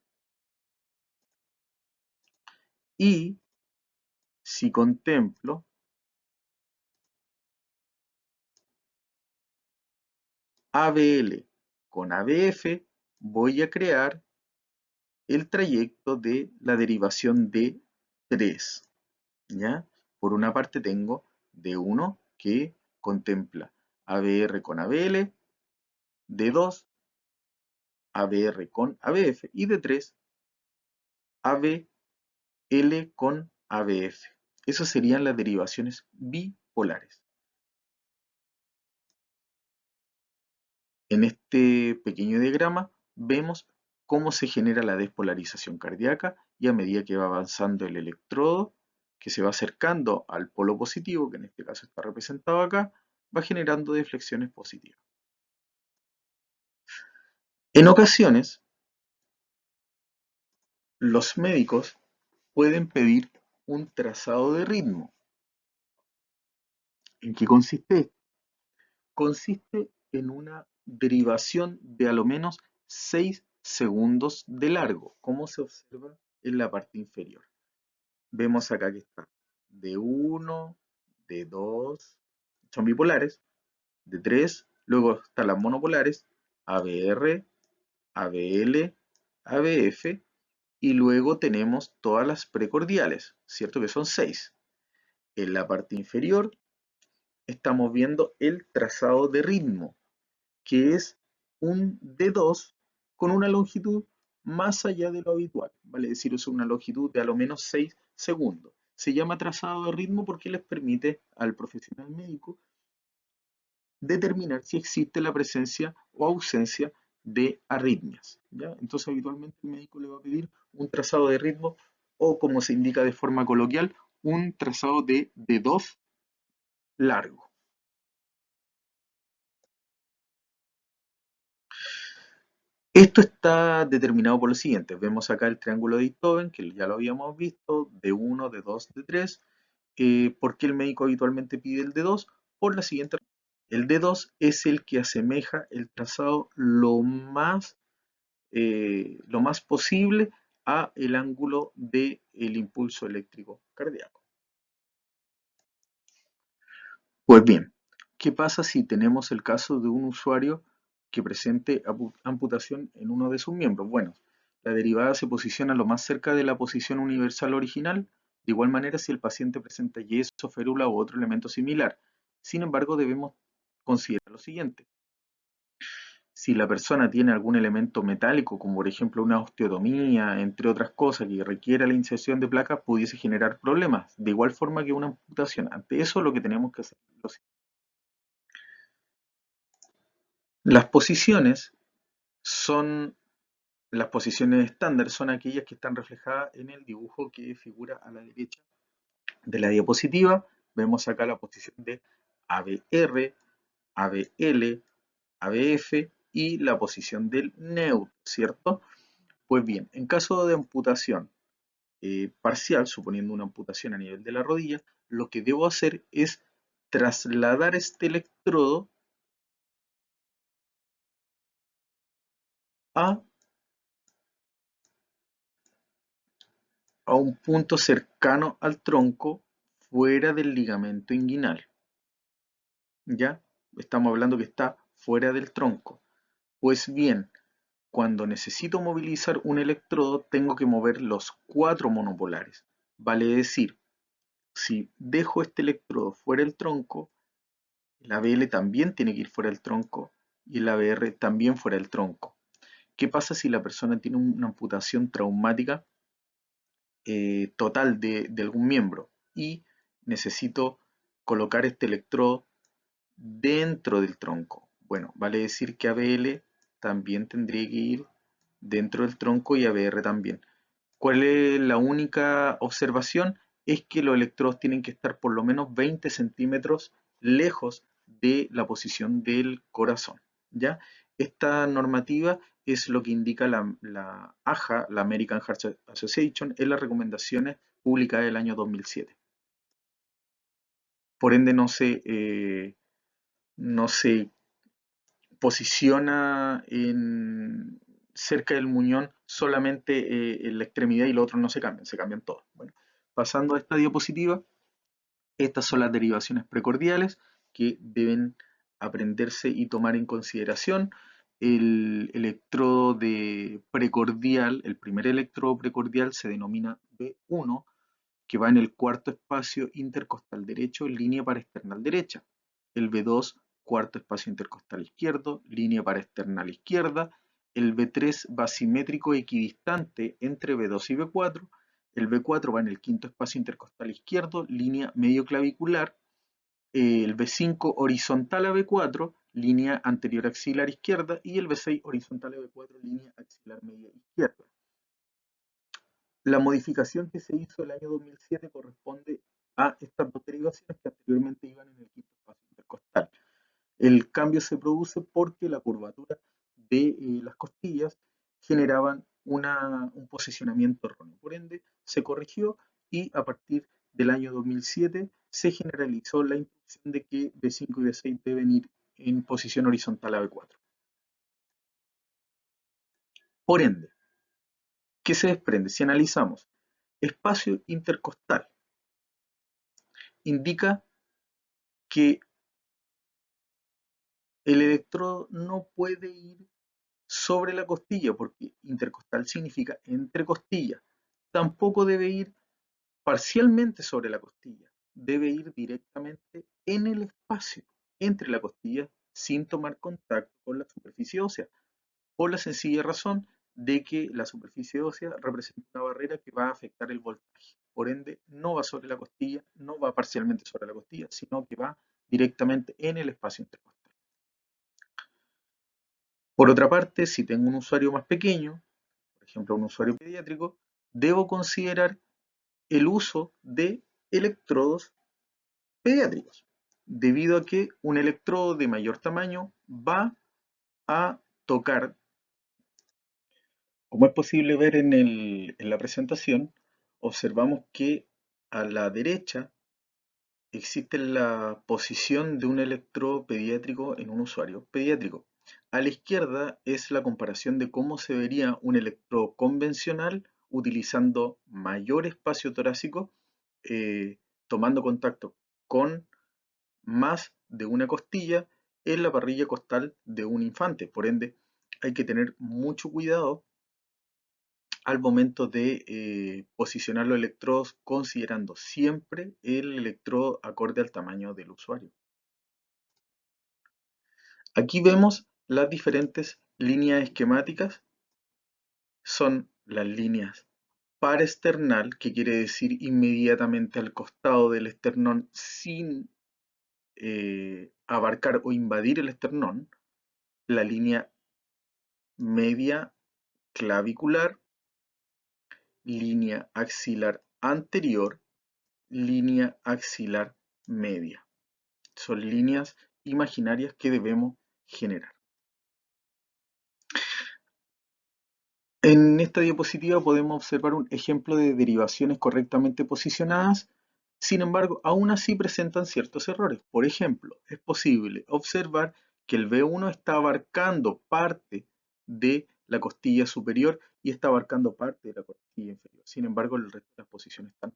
Y si contemplo ABL con ABF, voy a crear el trayecto de la derivación de 3. ¿Ya? Por una parte tengo D1 que contempla ABR con ABL, D2 ABR con ABF y D3 ABL con ABF. Esas serían las derivaciones bipolares. En este pequeño diagrama vemos cómo se genera la despolarización cardíaca y a medida que va avanzando el electrodo, que se va acercando al polo positivo, que en este caso está representado acá, va generando deflexiones positivas. En ocasiones, los médicos pueden pedir un trazado de ritmo. ¿En qué consiste esto? Consiste en una derivación de a lo menos 6 segundos de largo, como se observa en la parte inferior. Vemos acá que está de 1, de 2, son bipolares, de 3, luego están las monopolares, ABR, ABL, ABF, y luego tenemos todas las precordiales, ¿cierto? Que son 6. En la parte inferior estamos viendo el trazado de ritmo, que es un D2 con una longitud más allá de lo habitual, vale decir, es una longitud de a lo menos 6 segundos. Se llama trazado de ritmo porque les permite al profesional médico determinar si existe la presencia o ausencia de arritmias, ¿ya? Entonces habitualmente el médico le va a pedir un trazado de ritmo o, como se indica de forma coloquial, un trazado de D2 largo. Esto está determinado por lo siguiente. Vemos acá el triángulo de Beethoven, que ya lo habíamos visto, D1, D2, D3. ¿Por qué el médico habitualmente pide el D2? Por la siguiente razón. El D2 es el que asemeja el trazado lo más lo más posible a el ángulo del impulso eléctrico cardíaco. Pues bien, ¿qué pasa si tenemos el caso de un usuario que presente amputación en uno de sus miembros? Bueno, la derivada se posiciona lo más cerca de la posición universal original, de igual manera si el paciente presenta yeso, férula u otro elemento similar. Sin embargo, debemos considerar lo siguiente. Si la persona tiene algún elemento metálico, como por ejemplo una osteotomía, entre otras cosas, que requiera la inserción de placas, pudiese generar problemas, de igual forma que una amputación. Ante eso, lo que tenemos que hacer es lo siguiente. Las posiciones son, las posiciones estándar son aquellas que están reflejadas en el dibujo que figura a la derecha de la diapositiva. Vemos acá la posición de ABR, ABL, ABF y la posición del neutro, ¿cierto? Pues bien, en caso de amputación parcial, suponiendo una amputación a nivel de la rodilla, lo que debo hacer es trasladar este electrodo a un punto cercano al tronco fuera del ligamento inguinal. ¿Ya? Estamos hablando que está fuera del tronco. Pues bien, cuando necesito movilizar un electrodo, tengo que mover los 4 monopolares. Vale decir, si dejo este electrodo fuera del tronco, el ABL también tiene que ir fuera del tronco y el ABR también fuera del tronco. ¿Qué pasa si la persona tiene una amputación traumática total de algún miembro y necesito colocar este electrodo dentro del tronco? Bueno, vale decir que ABL también tendría que ir dentro del tronco y ABR también. ¿Cuál es la única observación? Es que los electrodos tienen que estar por lo menos 20 centímetros lejos de la posición del corazón, ¿ya? Esta normativa es lo que indica la AHA, la American Heart Association, en las recomendaciones publicadas el año 2007. Por ende, no se posiciona cerca del muñón solamente en la extremidad y los otros no se cambian todos. Bueno, pasando a esta diapositiva, estas son las derivaciones precordiales que deben aprenderse y tomar en consideración. El electrodo de precordial, el primer electrodo precordial se denomina B1, que va en el cuarto espacio intercostal derecho, línea parasternal derecha. El B2, cuarto espacio intercostal izquierdo, línea parasternal izquierda. El B3 va simétrico equidistante entre B2 y B4. El B4 va en el quinto espacio intercostal izquierdo, línea medio clavicular. El B5 horizontal a B4, línea anterior axilar izquierda. Y el B6 horizontal a B4, línea axilar media izquierda. La modificación que se hizo el año 2007 corresponde a estas dos derivaciones que anteriormente iban en el quinto espacio intercostal. El cambio se produce porque la curvatura de las costillas generaban un posicionamiento erróneo. Por ende, se corrigió y a partir del año 2007 se generalizó la instrucción de que B5 y B6 deben ir en posición horizontal a B4. Por ende, ¿qué se desprende? Si analizamos espacio intercostal, indica que el electrodo no puede ir sobre la costilla, porque intercostal significa entre costillas. Tampoco debe ir parcialmente sobre la costilla, debe ir directamente en el espacio entre la costilla sin tomar contacto con la superficie ósea, por la sencilla razón de que la superficie ósea representa una barrera que va a afectar el voltaje. Por ende, no va sobre la costilla, no va parcialmente sobre la costilla, sino que va directamente en el espacio intercostal. Por otra parte, si tengo un usuario más pequeño, por ejemplo un usuario pediátrico, debo considerar el uso de electrodos pediátricos, debido a que un electrodo de mayor tamaño va a tocar, como es posible ver en la presentación, observamos que a la derecha existe la posición de un electrodo pediátrico en un usuario pediátrico. A la izquierda es la comparación de cómo se vería un electrodo convencional utilizando mayor espacio torácico, eh, tomando contacto con más de una costilla en la parrilla costal de un infante. Por ende, hay que tener mucho cuidado al momento de posicionar los electrodos, considerando siempre el electrodo acorde al tamaño del usuario. Aquí vemos las diferentes líneas esquemáticas. Son las líneas paresternal, que quiere decir inmediatamente al costado del esternón sin abarcar o invadir el esternón, la línea media clavicular, línea axilar anterior, línea axilar media. Son líneas imaginarias que debemos generar. En esta diapositiva podemos observar un ejemplo de derivaciones correctamente posicionadas. Sin embargo, aún así presentan ciertos errores. Por ejemplo, es posible observar que el V1 está abarcando parte de la costilla superior y está abarcando parte de la costilla inferior. Sin embargo, el resto de las posiciones están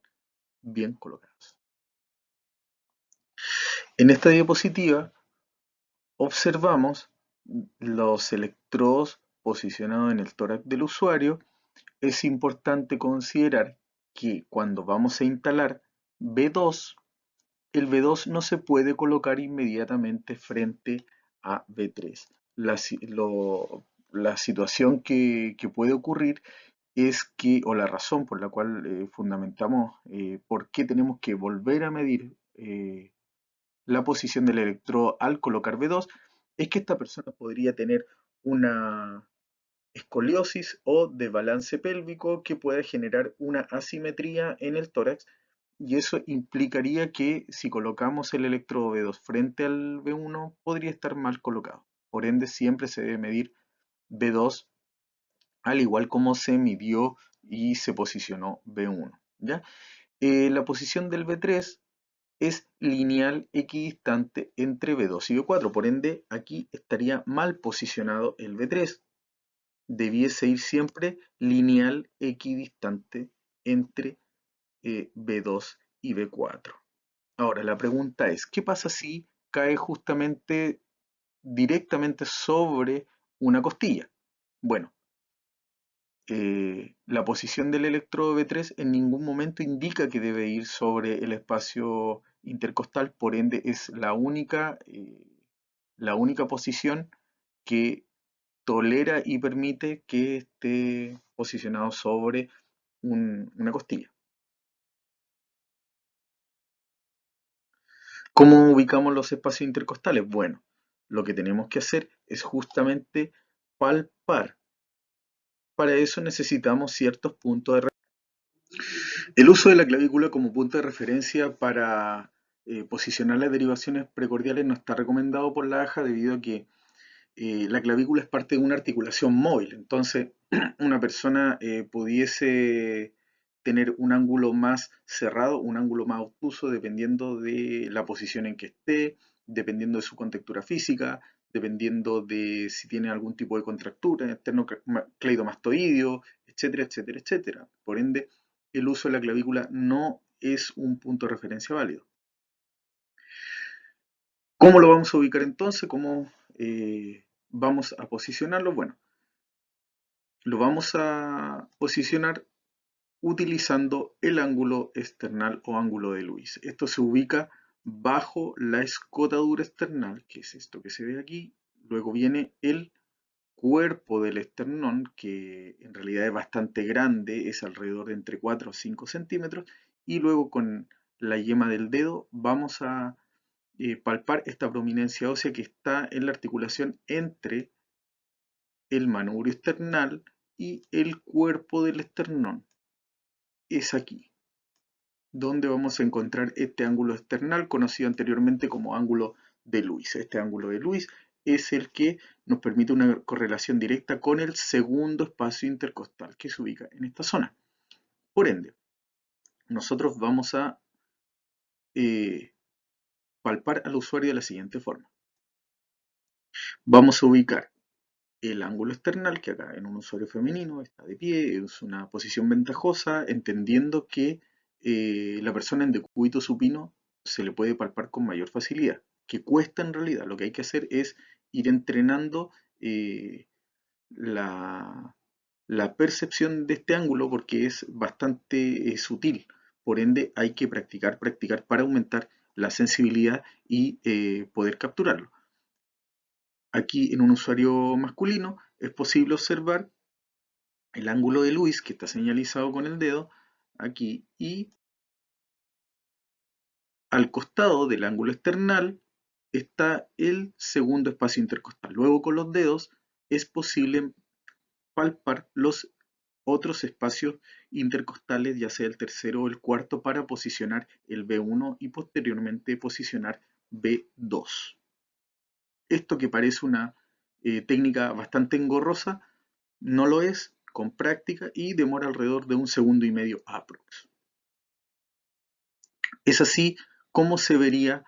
bien colocadas. En esta diapositiva observamos los electrodos posicionados en el tórax del usuario. Es importante considerar que cuando vamos a instalar V2, el V2 no se puede colocar inmediatamente frente a V3. La situación que puede ocurrir es que, o la razón por la cual fundamentamos por qué tenemos que volver a medir la posición del electrodo al colocar V2, es que esta persona podría tener una escoliosis o desbalance pélvico que puede generar una asimetría en el tórax, y eso implicaría que si colocamos el electrodo V2 frente al V1 podría estar mal colocado. Por ende, siempre se debe medir V2 al igual como se midió y se posicionó V1, ¿ya? La posición del V3 es lineal equidistante entre V2 y V4, por ende aquí estaría mal posicionado el V3. Debiese ir siempre lineal equidistante entre B2 y B4. Ahora, la pregunta es, ¿qué pasa si cae justamente directamente sobre una costilla? Bueno, la posición del electrodo B3 en ningún momento indica que debe ir sobre el espacio intercostal, por ende es la única posición que tolera y permite que esté posicionado sobre una costilla. ¿Cómo ubicamos los espacios intercostales? Bueno, lo que tenemos que hacer es justamente palpar. Para eso necesitamos ciertos puntos de referencia. El uso de la clavícula como punto de referencia para posicionar las derivaciones precordiales no está recomendado por la AJA debido a que la clavícula es parte de una articulación móvil. Entonces, una persona pudiese tener un ángulo más cerrado, un ángulo más obtuso, dependiendo de la posición en que esté, dependiendo de su contextura física, dependiendo de si tiene algún tipo de contractura, esternocleidomastoideo, etcétera, etcétera, etcétera. Por ende, el uso de la clavícula no es un punto de referencia válido. ¿Cómo lo vamos a ubicar entonces? ¿Cómo vamos a posicionarlo? Bueno, lo vamos a posicionar utilizando el ángulo external o ángulo de Lewis. Esto se ubica bajo la escotadura external, que es esto que se ve aquí. Luego viene el cuerpo del esternón, que en realidad es bastante grande, es alrededor de entre 4 o 5 centímetros. Y luego con la yema del dedo vamos a palpar esta prominencia ósea que está en la articulación entre el manubrio esternal y el cuerpo del esternón. Es aquí donde vamos a encontrar este ángulo external conocido anteriormente como ángulo de Lewis. Este ángulo de Lewis es el que nos permite una correlación directa con el segundo espacio intercostal que se ubica en esta zona. Por ende, nosotros vamos a palpar al usuario de la siguiente forma. Vamos a ubicar el ángulo external, que acá en un usuario femenino está de pie, es una posición ventajosa, entendiendo que la persona en decúbito supino se le puede palpar con mayor facilidad, que cuesta en realidad. Lo que hay que hacer es ir entrenando eh, la, la percepción de este ángulo porque es bastante sutil. Por ende, hay que practicar, practicar para aumentar la sensibilidad y poder capturarlo. Aquí en un usuario masculino es posible observar el ángulo de Lewis que está señalizado con el dedo aquí y al costado del ángulo external está el segundo espacio intercostal. Luego con los dedos es posible palpar los otros espacios intercostales, ya sea el tercero o el cuarto, para posicionar el B1 y posteriormente posicionar B2. Esto que parece una técnica bastante engorrosa, no lo es con práctica y demora alrededor de 1,5 segundos aprox. Es así como se vería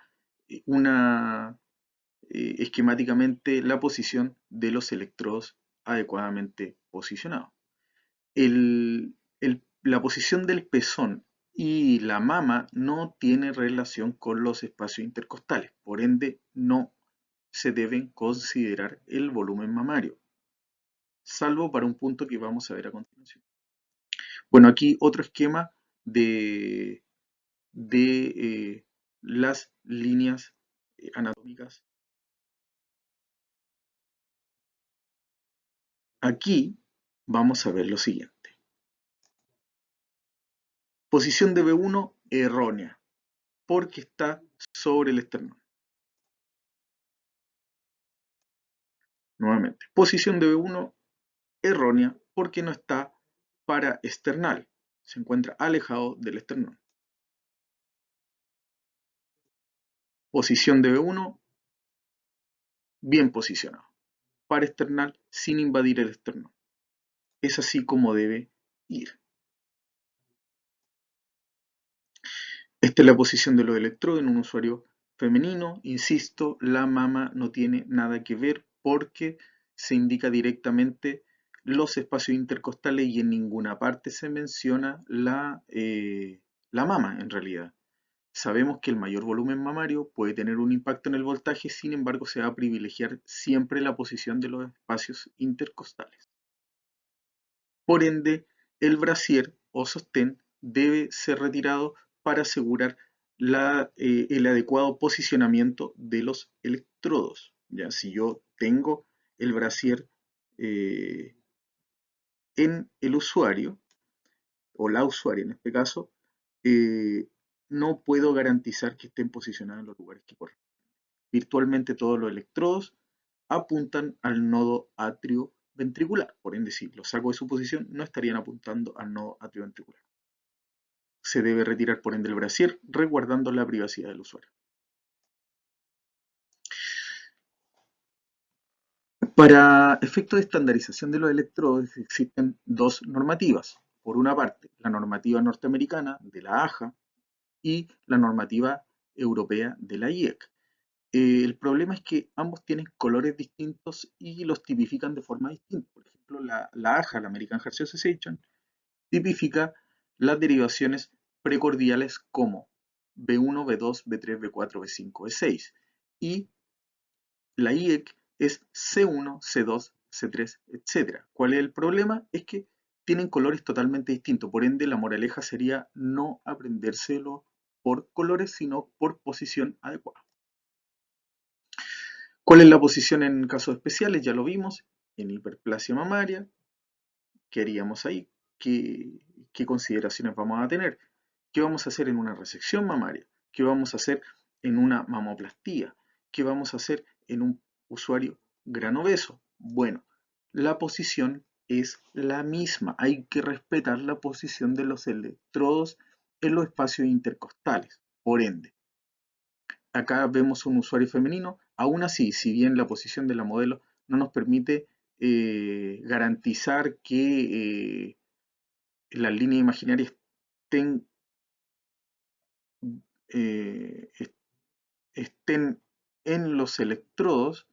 una, esquemáticamente la posición de los electrodos adecuadamente posicionados. La posición del pezón y la mama no tiene relación con los espacios intercostales, por ende no se deben considerar el volumen mamario, salvo para un punto que vamos a ver a continuación. Bueno, aquí otro esquema de, de las líneas anatómicas. Aquí vamos a ver lo siguiente. Posición de B1 errónea, porque está sobre el esternón. Nuevamente, posición de B1 errónea porque no está paraesternal, se encuentra alejado del esternón. Posición de B1 bien posicionado, paraesternal sin invadir el esternón. Es así como debe ir. Esta es la posición de los electrodos en un usuario femenino. Insisto, la mama no tiene nada que ver porque se indica directamente los espacios intercostales y en ninguna parte se menciona la mama en realidad. Sabemos que el mayor volumen mamario puede tener un impacto en el voltaje, sin embargo se va a privilegiar siempre la posición de los espacios intercostales. Por ende, el brasier o sostén debe ser retirado para asegurar el adecuado posicionamiento de los electrodos. ¿Ya? Si yo tengo el brasier eh, en el usuario, o la usuaria en este caso, eh, no puedo garantizar que estén posicionados en los lugares que corresponden. Virtualmente todos los electrodos apuntan al nodo atrioventricular. Por ende, si los saco de su posición, no estarían apuntando al nodo atrioventricular. Se debe retirar por ende el brasier, resguardando la privacidad del usuario. Para efectos de estandarización de los electrodos existen dos normativas. Por una parte, la normativa norteamericana de la AJA y la normativa europea de la IEC. El problema es que ambos tienen colores distintos y los tipifican de forma distinta. Por ejemplo, la AJA, la American Heart Association, tipifica las derivaciones precordiales como B1, B2, B3, B4, B5, B6 y la IEC es C1, C2, C3, etc. ¿Cuál es el problema? Es que tienen colores totalmente distintos, por ende la moraleja sería no aprendérselo por colores, sino por posición adecuada. ¿Cuál es la posición en casos especiales? Ya lo vimos, en hiperplasia mamaria. ¿Qué haríamos ahí? ¿Qué consideraciones vamos a tener? ¿Qué vamos a hacer en una resección mamaria? ¿Qué vamos a hacer en una mamoplastía? ¿Qué vamos a hacer en un usuario granobeso? Bueno, la posición es la misma. Hay que respetar la posición de los electrodos en los espacios intercostales. Por ende, acá vemos un usuario femenino. Aún así, si bien la posición de la modelo no nos permite garantizar que las líneas imaginarias estén, eh, estén en los electrodos,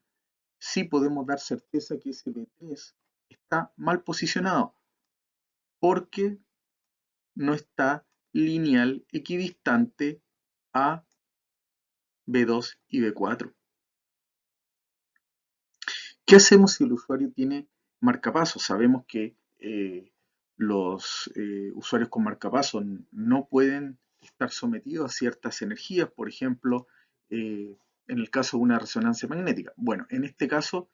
sí podemos dar certeza que ese B3 está mal posicionado porque no está lineal equidistante a B2 y B4. ¿Qué hacemos si el usuario tiene marcapasos? Sabemos que los usuarios con marcapasos no pueden estar sometidos a ciertas energías, por ejemplo, en el caso de una resonancia magnética. Bueno, en este caso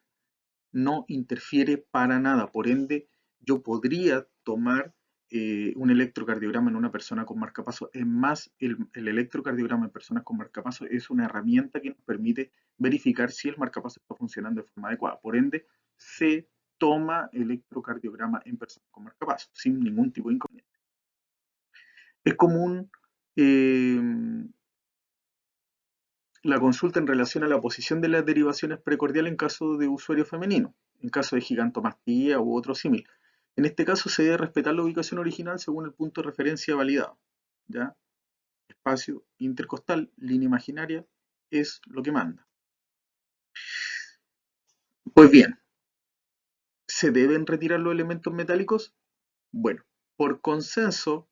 no interfiere para nada, por ende yo podría tomar un electrocardiograma en una persona con marcapasos. Es más, el electrocardiograma en personas con marcapasos es una herramienta que nos permite verificar si el marcapaso está funcionando de forma adecuada. Por ende, se toma electrocardiograma en personas con marcapasos sin ningún tipo de inconveniente. Es común la consulta en relación a la posición de las derivaciones precordiales en caso de usuario femenino, en caso de gigantomastía u otro símil. En este caso se debe respetar la ubicación original según el punto de referencia validado. ¿Ya? Espacio intercostal, línea imaginaria, es lo que manda. Pues bien, ¿se deben retirar los elementos metálicos? Bueno, por consenso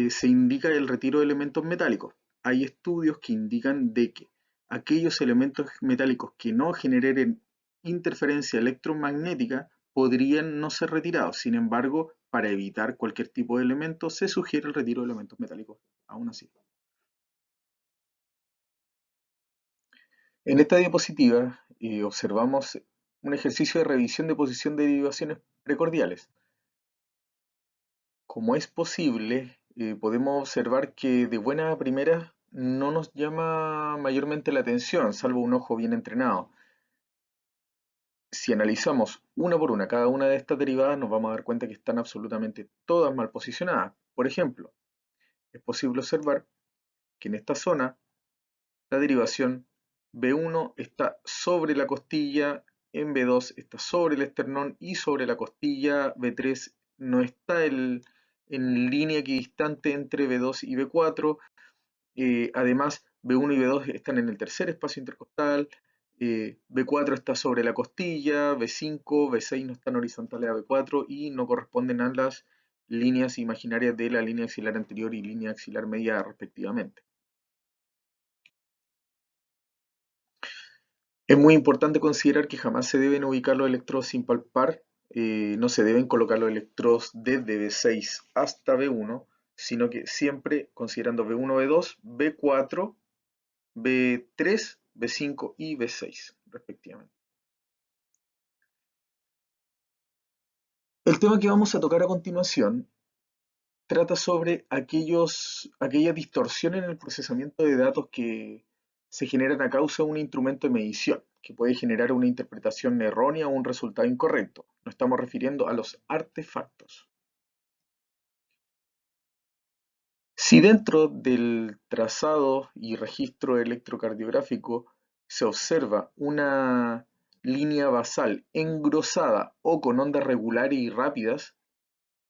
se indica el retiro de elementos metálicos. Hay estudios que indican de que aquellos elementos metálicos que no generen interferencia electromagnética podrían no ser retirados. Sin embargo, para evitar cualquier tipo de elemento, se sugiere el retiro de elementos metálicos. Aún así. En esta diapositiva observamos un ejercicio de revisión de posición de derivaciones precordiales. Como es posible, podemos observar que de buena a primera no nos llama mayormente la atención, salvo un ojo bien entrenado. Si analizamos una por una cada una de estas derivadas, nos vamos a dar cuenta que están absolutamente todas mal posicionadas. Por ejemplo, es posible observar que en esta zona la derivación B1 está sobre la costilla, en B2 está sobre el esternón y sobre la costilla. B3 no está en línea equidistante entre B2 y B4. Además, B1 y B2 están en el tercer espacio intercostal. B4 está sobre la costilla. B5, B6 no están horizontales a B4 y no corresponden a las líneas imaginarias de la línea axilar anterior y línea axilar media respectivamente. Es muy importante considerar que jamás se deben ubicar los electrodos sin palpar, no se deben colocar los electrodos desde B6 hasta B1, sino que siempre considerando B1, B2, B4, B3, B5 y B6 respectivamente. El tema que vamos a tocar a continuación trata sobre aquellas distorsiones en el procesamiento de datos que se generan a causa de un instrumento de medición, que puede generar una interpretación errónea o un resultado incorrecto. Nos estamos refiriendo a los artefactos. Si dentro del trazado y registro electrocardiográfico se observa una línea basal engrosada o con ondas regulares y rápidas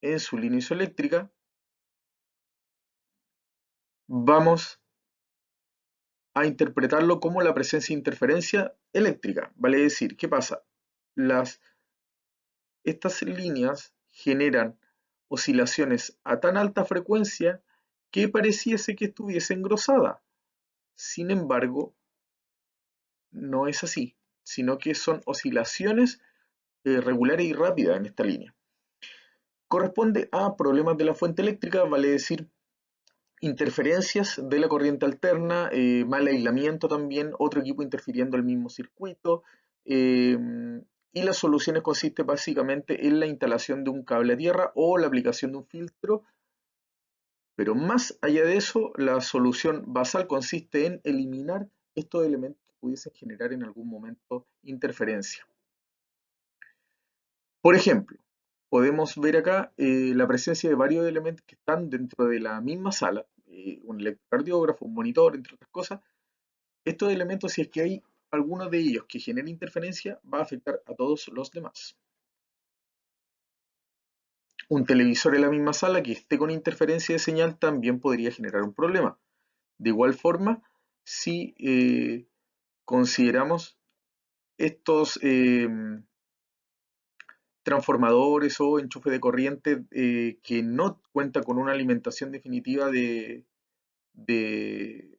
en su línea isoeléctrica, vamos a interpretarlo como la presencia de interferencia eléctrica. Vale decir, ¿qué pasa? Estas líneas generan oscilaciones a tan alta frecuencia que pareciese que estuviese engrosada. Sin embargo, no es así, sino que son oscilaciones regulares y rápidas en esta línea. Corresponde a problemas de la fuente eléctrica, vale decir interferencias de la corriente alterna, mal aislamiento también, otro equipo interfiriendo el mismo circuito, eh, y las soluciones consisten básicamente en la instalación de un cable a tierra o la aplicación de un filtro, pero más allá de eso, la solución basal consiste en eliminar estos elementos que pudiesen generar en algún momento interferencia. Por ejemplo, podemos ver acá la presencia de varios elementos que están dentro de la misma sala, un electrocardiógrafo, un monitor, entre otras cosas. Estos elementos, si es que hay alguno de ellos que genere interferencia, va a afectar a todos los demás. Un televisor en la misma sala que esté con interferencia de señal también podría generar un problema. De igual forma, si consideramos estos transformadores o enchufe de corriente que no cuenta con una alimentación definitiva de, de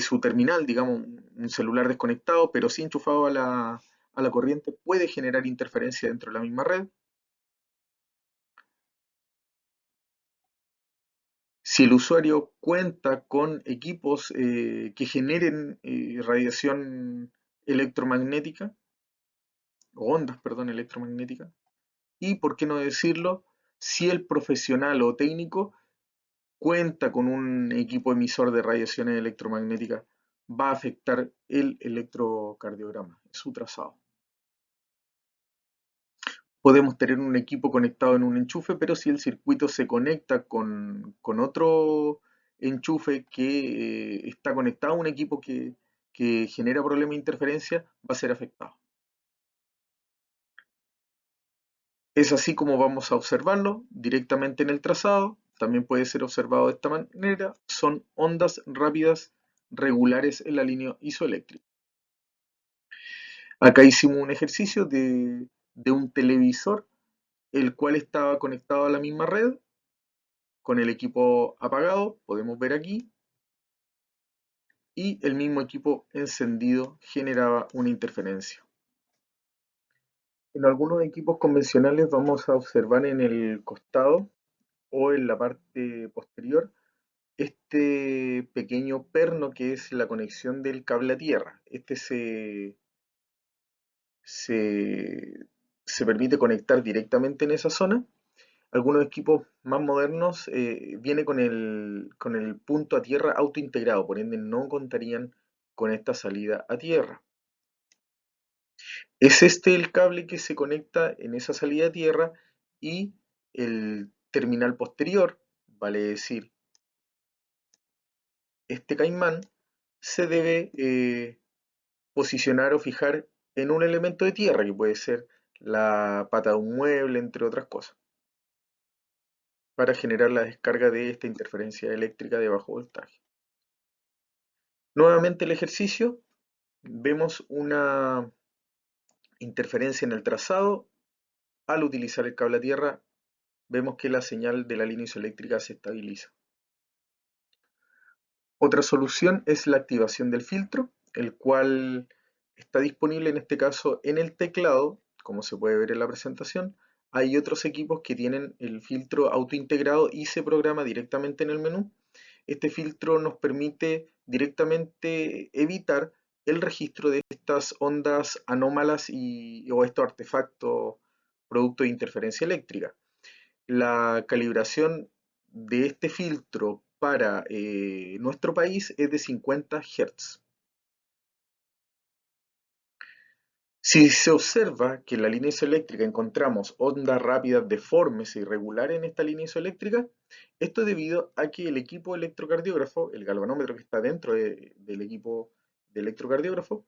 su terminal, digamos, un celular desconectado, pero sí enchufado a a la corriente, puede generar interferencia dentro de la misma red. Si el usuario cuenta con equipos que generen radiación electromagnética, o ondas, perdón, electromagnéticas, y, por qué no decirlo, si el profesional o técnico cuenta con un equipo emisor de radiaciones electromagnéticas, va a afectar el electrocardiograma, su trazado. Podemos tener un equipo conectado en un enchufe, pero si el circuito se conecta con otro enchufe que está conectado a un equipo que genera problema de interferencia, va a ser afectado. Es así como vamos a observarlo directamente en el trazado. También puede ser observado de esta manera. Son ondas rápidas regulares en la línea isoeléctrica. Acá hicimos un ejercicio de un televisor, el cual estaba conectado a la misma red con el equipo apagado, podemos ver aquí, y el mismo equipo encendido generaba una interferencia. En algunos equipos convencionales vamos a observar en el costado o en la parte posterior este pequeño perno que es la conexión del cable a tierra. Se, se permite conectar directamente en esa zona. Algunos equipos más modernos viene con el punto a tierra autointegrado, por ende no contarían con esta salida a tierra. Es este el cable que se conecta en esa salida a tierra y el terminal posterior, vale decir, este caimán, se debe posicionar o fijar en un elemento de tierra, que puede ser la pata de un mueble, entre otras cosas, para generar la descarga de esta interferencia eléctrica de bajo voltaje. Nuevamente el ejercicio, vemos una interferencia en el trazado. Al utilizar el cable a tierra, vemos que la señal de la línea isoeléctrica se estabiliza. Otra solución es la activación del filtro, el cual está disponible en este caso en el teclado, como se puede ver en la presentación. Hay otros equipos que tienen el filtro autointegrado y se programa directamente en el menú. Este filtro nos permite directamente evitar el registro de estas ondas anómalas o estos artefactos producto de interferencia eléctrica. La calibración de este filtro para nuestro país es de 50 Hz. Si se observa que en la línea isoeléctrica encontramos ondas rápidas deformes e irregulares en esta línea isoeléctrica, esto es debido a que el equipo electrocardiógrafo, el galvanómetro que está dentro del equipo de electrocardiógrafo,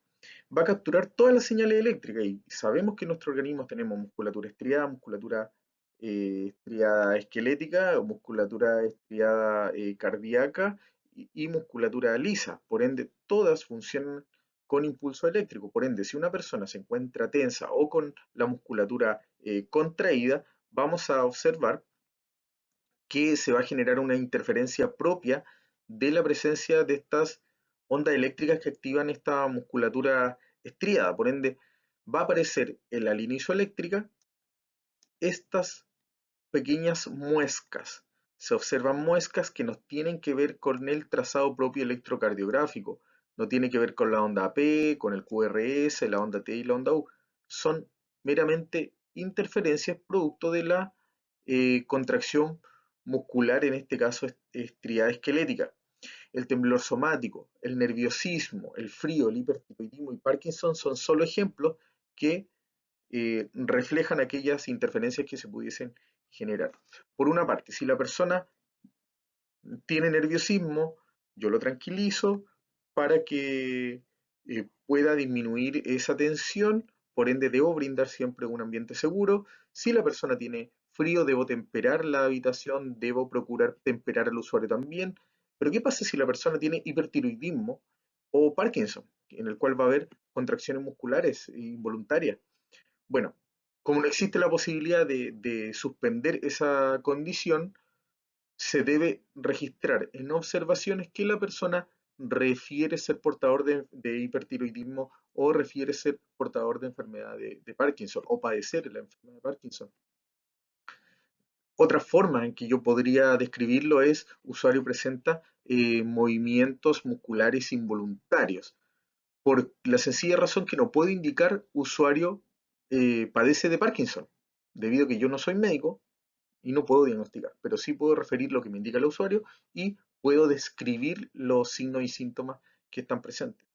va a capturar todas las señales eléctricas y sabemos que en nuestro organismo tenemos musculatura estriada esquelética, musculatura estriada cardíaca y musculatura lisa. Por ende, todas funcionan con impulso eléctrico. Por ende, si una persona se encuentra tensa o con la musculatura contraída, vamos a observar que se va a generar una interferencia propia de la presencia de estas ondas eléctricas que activan esta musculatura estriada. Por ende, va a aparecer en la línea isoeléctrica estas pequeñas muescas. Se observan muescas que nos tienen que ver con el trazado propio electrocardiográfico. No tiene que ver con la onda P, con el QRS, la onda T y la onda U. Son meramente interferencias producto de la contracción muscular, en este caso estriada esquelética. El temblor somático, el nerviosismo, el frío, el hipertiroidismo y Parkinson son solo ejemplos que reflejan aquellas interferencias que se pudiesen generar. Por una parte, si la persona tiene nerviosismo, yo lo tranquilizo para que pueda disminuir esa tensión, por ende debo brindar siempre un ambiente seguro. Si la persona tiene frío, debo temperar la habitación, debo procurar temperar al usuario también. Pero ¿qué pasa si la persona tiene hipertiroidismo o Parkinson, en el cual va a haber contracciones musculares involuntarias. Bueno, como no existe la posibilidad de suspender esa condición, se debe registrar en observaciones que la persona refiere ser portador de hipertiroidismo o refiere ser portador de enfermedad de Parkinson o padecer la enfermedad de Parkinson. Otra forma en que yo podría describirlo es: usuario presenta movimientos musculares involuntarios, por la sencilla razón que no puedo indicar usuario padece de Parkinson, debido a que yo no soy médico y no puedo diagnosticar, pero sí puedo referir lo que me indica el usuario y puedo describir los signos y síntomas que están presentes.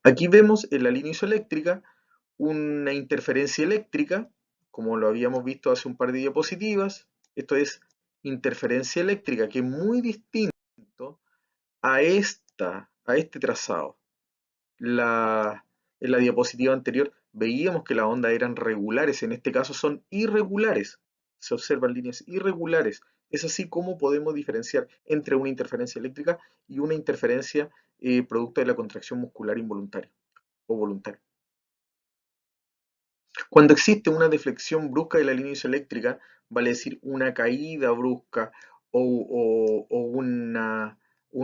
Aquí vemos en la línea isoeléctrica una interferencia eléctrica, como lo habíamos visto hace un par de diapositivas. Esto es interferencia eléctrica, que es muy distinto a este trazado. En la diapositiva anterior veíamos que las ondas eran regulares, en este caso son irregulares. Se observan líneas irregulares. Es así como podemos diferenciar entre una interferencia eléctrica y una interferencia producto de la contracción muscular involuntaria o voluntaria. Cuando existe una deflexión brusca de la línea isoeléctrica, vale decir una caída brusca o una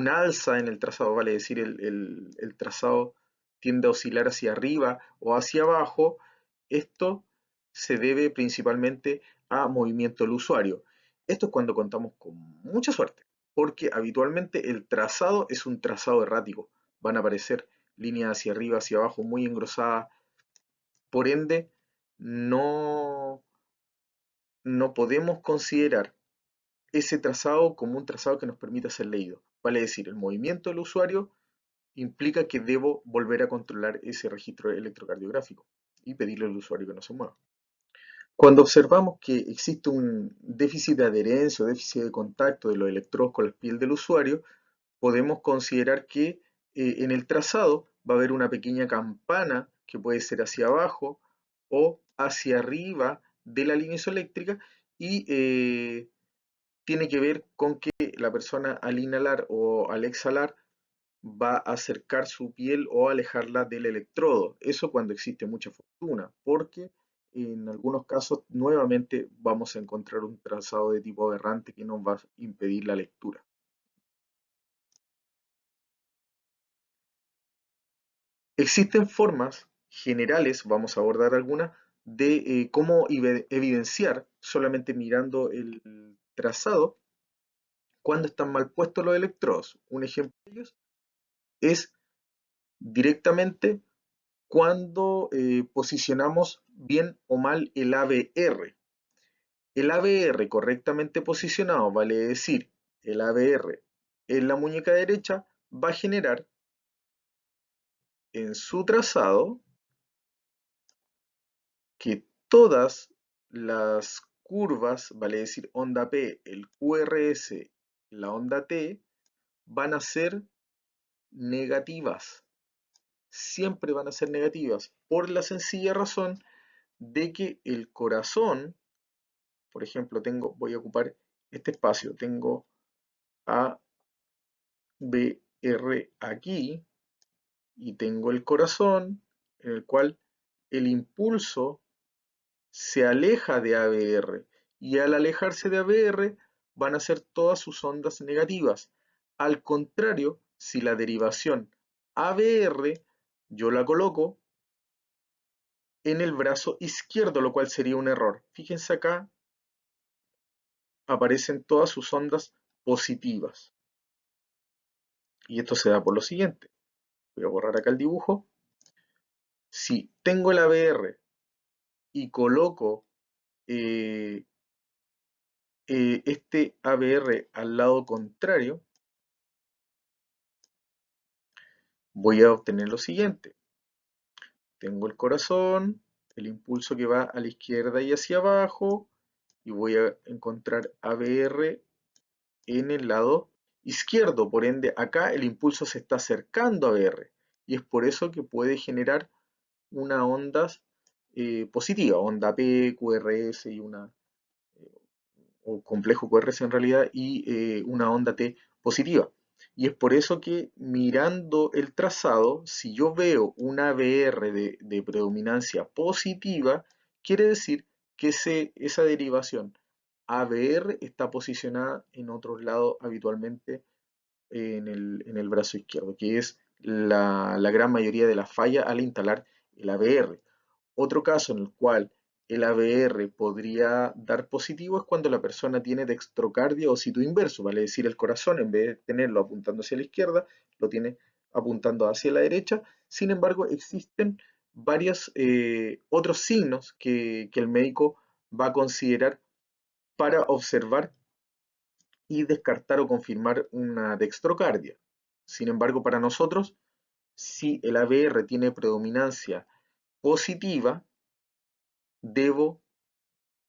alza en el trazado, vale decir el trazado tiende a oscilar hacia arriba o hacia abajo, esto se debe principalmente a movimiento del usuario. Esto es cuando contamos con mucha suerte, porque habitualmente el trazado es un trazado errático. Van a aparecer líneas hacia arriba, hacia abajo, muy engrosadas. Por ende, no, no podemos considerar ese trazado como un trazado que nos permita ser leído. Vale decir, el movimiento del usuario implica que debo volver a controlar ese registro electrocardiográfico y pedirle al usuario que no se mueva. Cuando observamos que existe un déficit de adherencia o déficit de contacto de los electrodos con la piel del usuario, podemos considerar que en el trazado va a haber una pequeña campana que puede ser hacia abajo o hacia arriba de la línea isoeléctrica y tiene que ver con que la persona al inhalar o al exhalar va a acercar su piel o alejarla del electrodo. Eso cuando existe mucha fortuna, porque en algunos casos nuevamente vamos a encontrar un trazado de tipo aberrante que nos va a impedir la lectura. Existen formas generales, vamos a abordar algunas, de cómo evidenciar solamente mirando el trazado cuando están mal puestos los electrodos. Un ejemplo de ellos es directamente cuando posicionamos bien o mal el ABR. El ABR correctamente posicionado, vale decir, el ABR en la muñeca derecha, va a generar en su trazado que todas las curvas, vale decir onda P, el QRS, la onda T, van a ser negativas. Siempre van a ser negativas por la sencilla razón de que el corazón, por ejemplo, voy a ocupar este espacio, tengo A, B, R aquí y tengo el corazón en el cual el impulso se aleja de ABR y al alejarse de ABR van a ser todas sus ondas negativas. Al contrario, si la derivación ABR yo la coloco en el brazo izquierdo, lo cual sería un error. Fíjense acá, aparecen todas sus ondas positivas. Y esto se da por lo siguiente. Voy a borrar acá el dibujo. Si tengo el ABR y coloco eh, este ABR al lado contrario, voy a obtener lo siguiente. Tengo el corazón, el impulso que va a la izquierda y hacia abajo, y voy a encontrar ABR en el lado izquierdo. Por ende, acá el impulso se está acercando a ABR, y es por eso que puede generar una onda positiva, onda P, QRS y una o complejo QRS en realidad, y una onda T positiva. Y es por eso que mirando el trazado, si yo veo una ABR de predominancia positiva, quiere decir que esa derivación ABR está posicionada en otro lado habitualmente en el brazo izquierdo, que es la gran mayoría de las fallas al instalar el ABR. Otro caso en el cual el ABR podría dar positivo es cuando la persona tiene dextrocardia o sitio inverso, vale decir, el corazón en vez de tenerlo apuntando hacia la izquierda, lo tiene apuntando hacia la derecha. Sin embargo, existen varios otros signos que el médico va a considerar para observar y descartar o confirmar una dextrocardia. Sin embargo, para nosotros, si el ABR tiene predominancia positiva, debo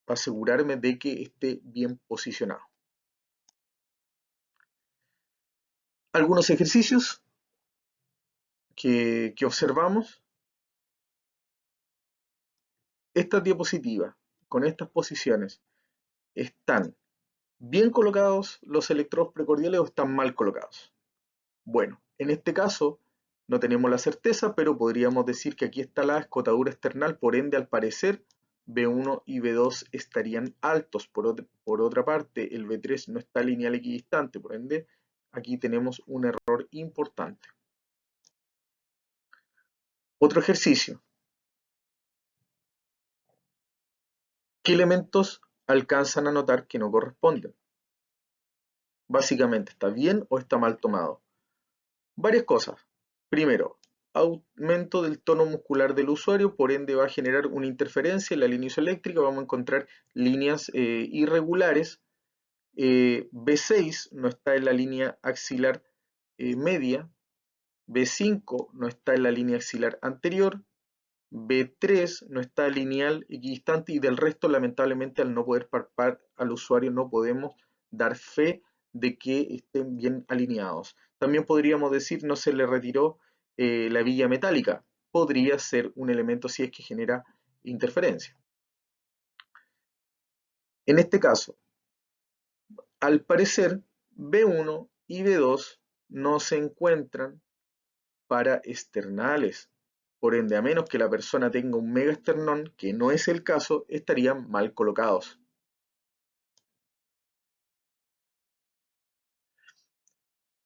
asegurarme de que esté bien posicionado. Algunos ejercicios que observamos. Estas diapositivas con estas posiciones, ¿están bien colocados los electrodos precordiales o están mal colocados? Bueno, en este caso no tenemos la certeza, pero podríamos decir que aquí está la escotadura external, por ende, al parecer, B1 y B2 estarían altos. Por otra parte, el B3 no está lineal equidistante, por ende, aquí tenemos un error importante. Otro ejercicio. ¿Qué elementos alcanzan a notar que no corresponden? Básicamente, ¿está bien o está mal tomado? Varias cosas. Primero, aumento del tono muscular del usuario, por ende va a generar una interferencia en la línea isoeléctrica, vamos a encontrar líneas irregulares. B6 no está en la línea axilar media, B5 no está en la línea axilar anterior, B3 no está lineal equidistante y del resto, lamentablemente, al no poder palpar al usuario, no podemos dar fe de que estén bien alineados. También podríamos decir no se le retiró la villa metálica. Podría ser un elemento si es que genera interferencia. En este caso, al parecer, B1 y B2 no se encuentran para externales. Por ende, a menos que la persona tenga un megaesternón, que no es el caso, estarían mal colocados.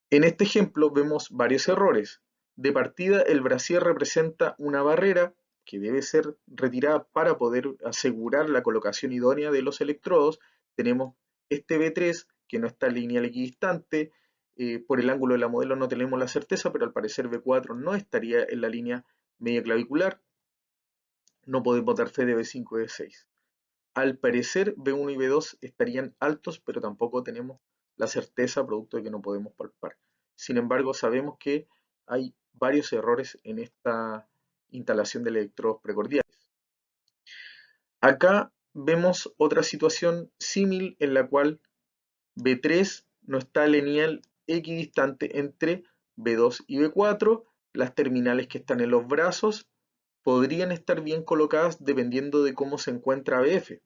En este ejemplo vemos varios errores. De partida, el brasier representa una barrera que debe ser retirada para poder asegurar la colocación idónea de los electrodos. Tenemos este B3 que no está lineal equidistante. Por el ángulo de la modelo no tenemos la certeza, pero al parecer B4 no estaría en la línea media clavicular. No podemos dar fe de B5 y B6. Al parecer B1 y B2 estarían altos, pero tampoco tenemos la certeza producto de que no podemos palpar. Sin embargo, sabemos que hay varios errores en esta instalación de electrodos precordiales. Acá vemos otra situación similar en la cual B3 no está lineal equidistante entre B2 y B4. Las terminales que están en los brazos podrían estar bien colocadas dependiendo de cómo se encuentra BF.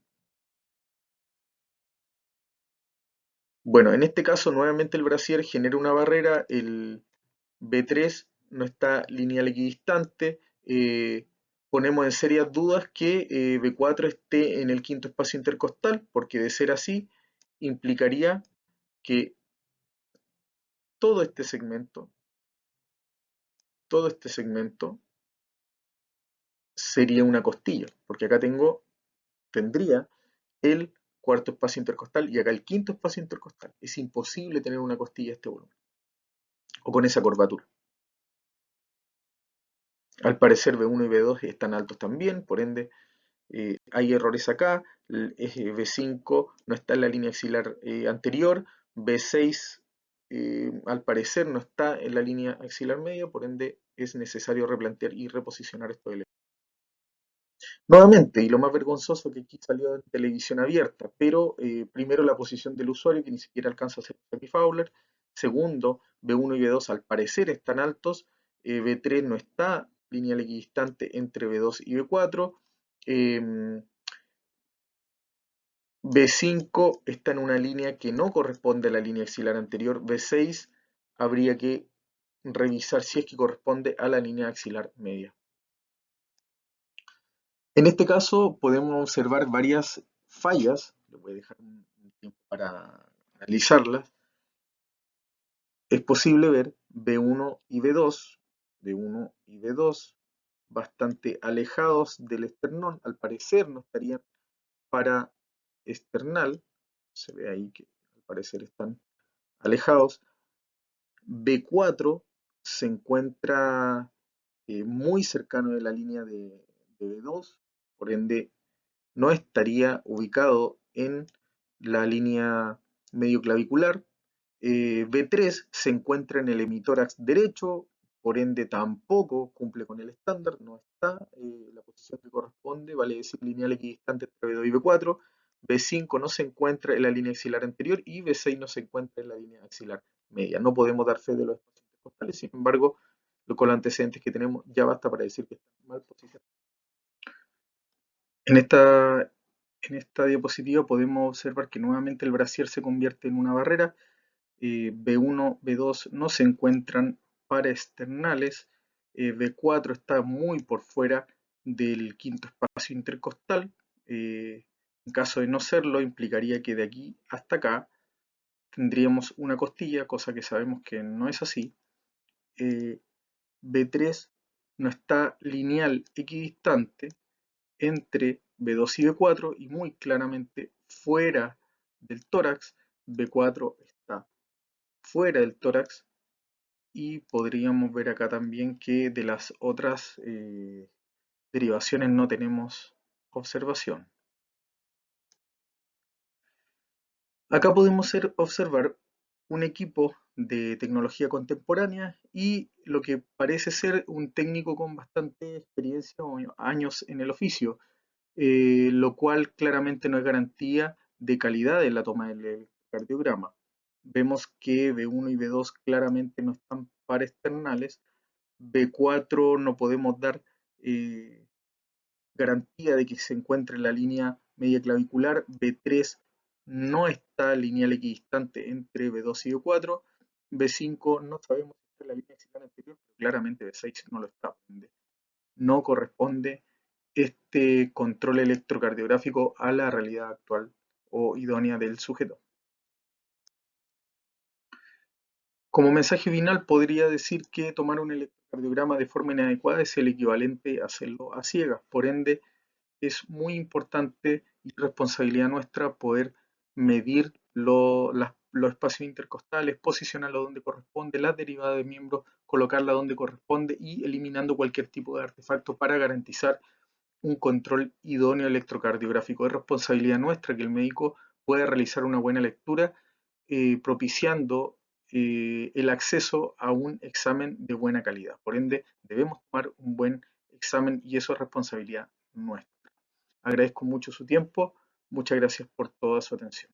Bueno, en este caso nuevamente el brasier genera una barrera, el B3 no está lineal equidistante, ponemos en serias dudas que B4 esté en el quinto espacio intercostal, porque de ser así implicaría que todo este segmento, todo este segmento sería una costilla, porque acá tendría el cuarto espacio intercostal y acá el quinto espacio intercostal. Es imposible tener una costilla de este volumen, o con esa curvatura. Al parecer B1 y B2 están altos también, por ende hay errores acá. El eje B5 no está en la línea axilar anterior, B6 al parecer no está en la línea axilar media, por ende es necesario replantear y reposicionar estos elementos. Nuevamente, y lo más vergonzoso que aquí salió en televisión abierta, pero primero la posición del usuario que ni siquiera alcanza a ser semi-Fowler, segundo, B1 y B2 al parecer están altos, B3 no está lineal equidistante entre B2 y B4, B5 está en una línea que no corresponde a la línea axilar anterior, B6 habría que revisar si es que corresponde a la línea axilar media. En este caso podemos observar varias fallas, le voy a dejar un tiempo para analizarlas. Es posible ver B1 y B2, B1 y B2 bastante alejados del esternón, al parecer no estarían para external, se ve ahí que al parecer están alejados. B4 se encuentra muy cercano de la línea de B2, por ende no estaría ubicado en la línea medio clavicular. B3 se encuentra en el hemitórax derecho, por ende tampoco cumple con el estándar, no está en la posición que corresponde, vale decir lineal equidistante entre B2 y B4. B5 no se encuentra en la línea axilar anterior y B6 no se encuentra en la línea axilar media. No podemos dar fe de los espacios intercostales, sin embargo, con los antecedentes que tenemos ya basta para decir que están mal posicionados. En esta diapositiva podemos observar que nuevamente el brasier se convierte en una barrera. B1, B2 no se encuentran paraesternales. B4 está muy por fuera del quinto espacio intercostal. En caso de no serlo, implicaría que de aquí hasta acá tendríamos una costilla, cosa que sabemos que no es así. B3 no está lineal equidistante entre B2 y B4 y muy claramente fuera del tórax. B4 está fuera del tórax y podríamos ver acá también que de las otras derivaciones no tenemos observación. Acá podemos observar un equipo de tecnología contemporánea y lo que parece ser un técnico con bastante experiencia o años en el oficio, lo cual claramente no es garantía de calidad en la toma del electrocardiograma. Vemos que B1 y B2 claramente no están paraesternales, B4 no podemos dar eh, garantía de que se encuentre en la línea media clavicular, B3 no está lineal equidistante entre B2 y B4, B5 no sabemos si está en la línea axilar anterior, pero claramente B6 no lo está. No corresponde este control electrocardiográfico a la realidad actual o idónea del sujeto. Como mensaje final podría decir que tomar un electrocardiograma de forma inadecuada es el equivalente a hacerlo a ciegas. Por ende, es muy importante y responsabilidad nuestra poder medir los espacios intercostales, posicionarlo donde corresponde, las derivadas de miembros, colocarla donde corresponde y eliminando cualquier tipo de artefacto para garantizar un control idóneo electrocardiográfico. Es responsabilidad nuestra que el médico pueda realizar una buena lectura, propiciando el acceso a un examen de buena calidad. Por ende, debemos tomar un buen examen y eso es responsabilidad nuestra. Agradezco mucho su tiempo. Muchas gracias por toda su atención.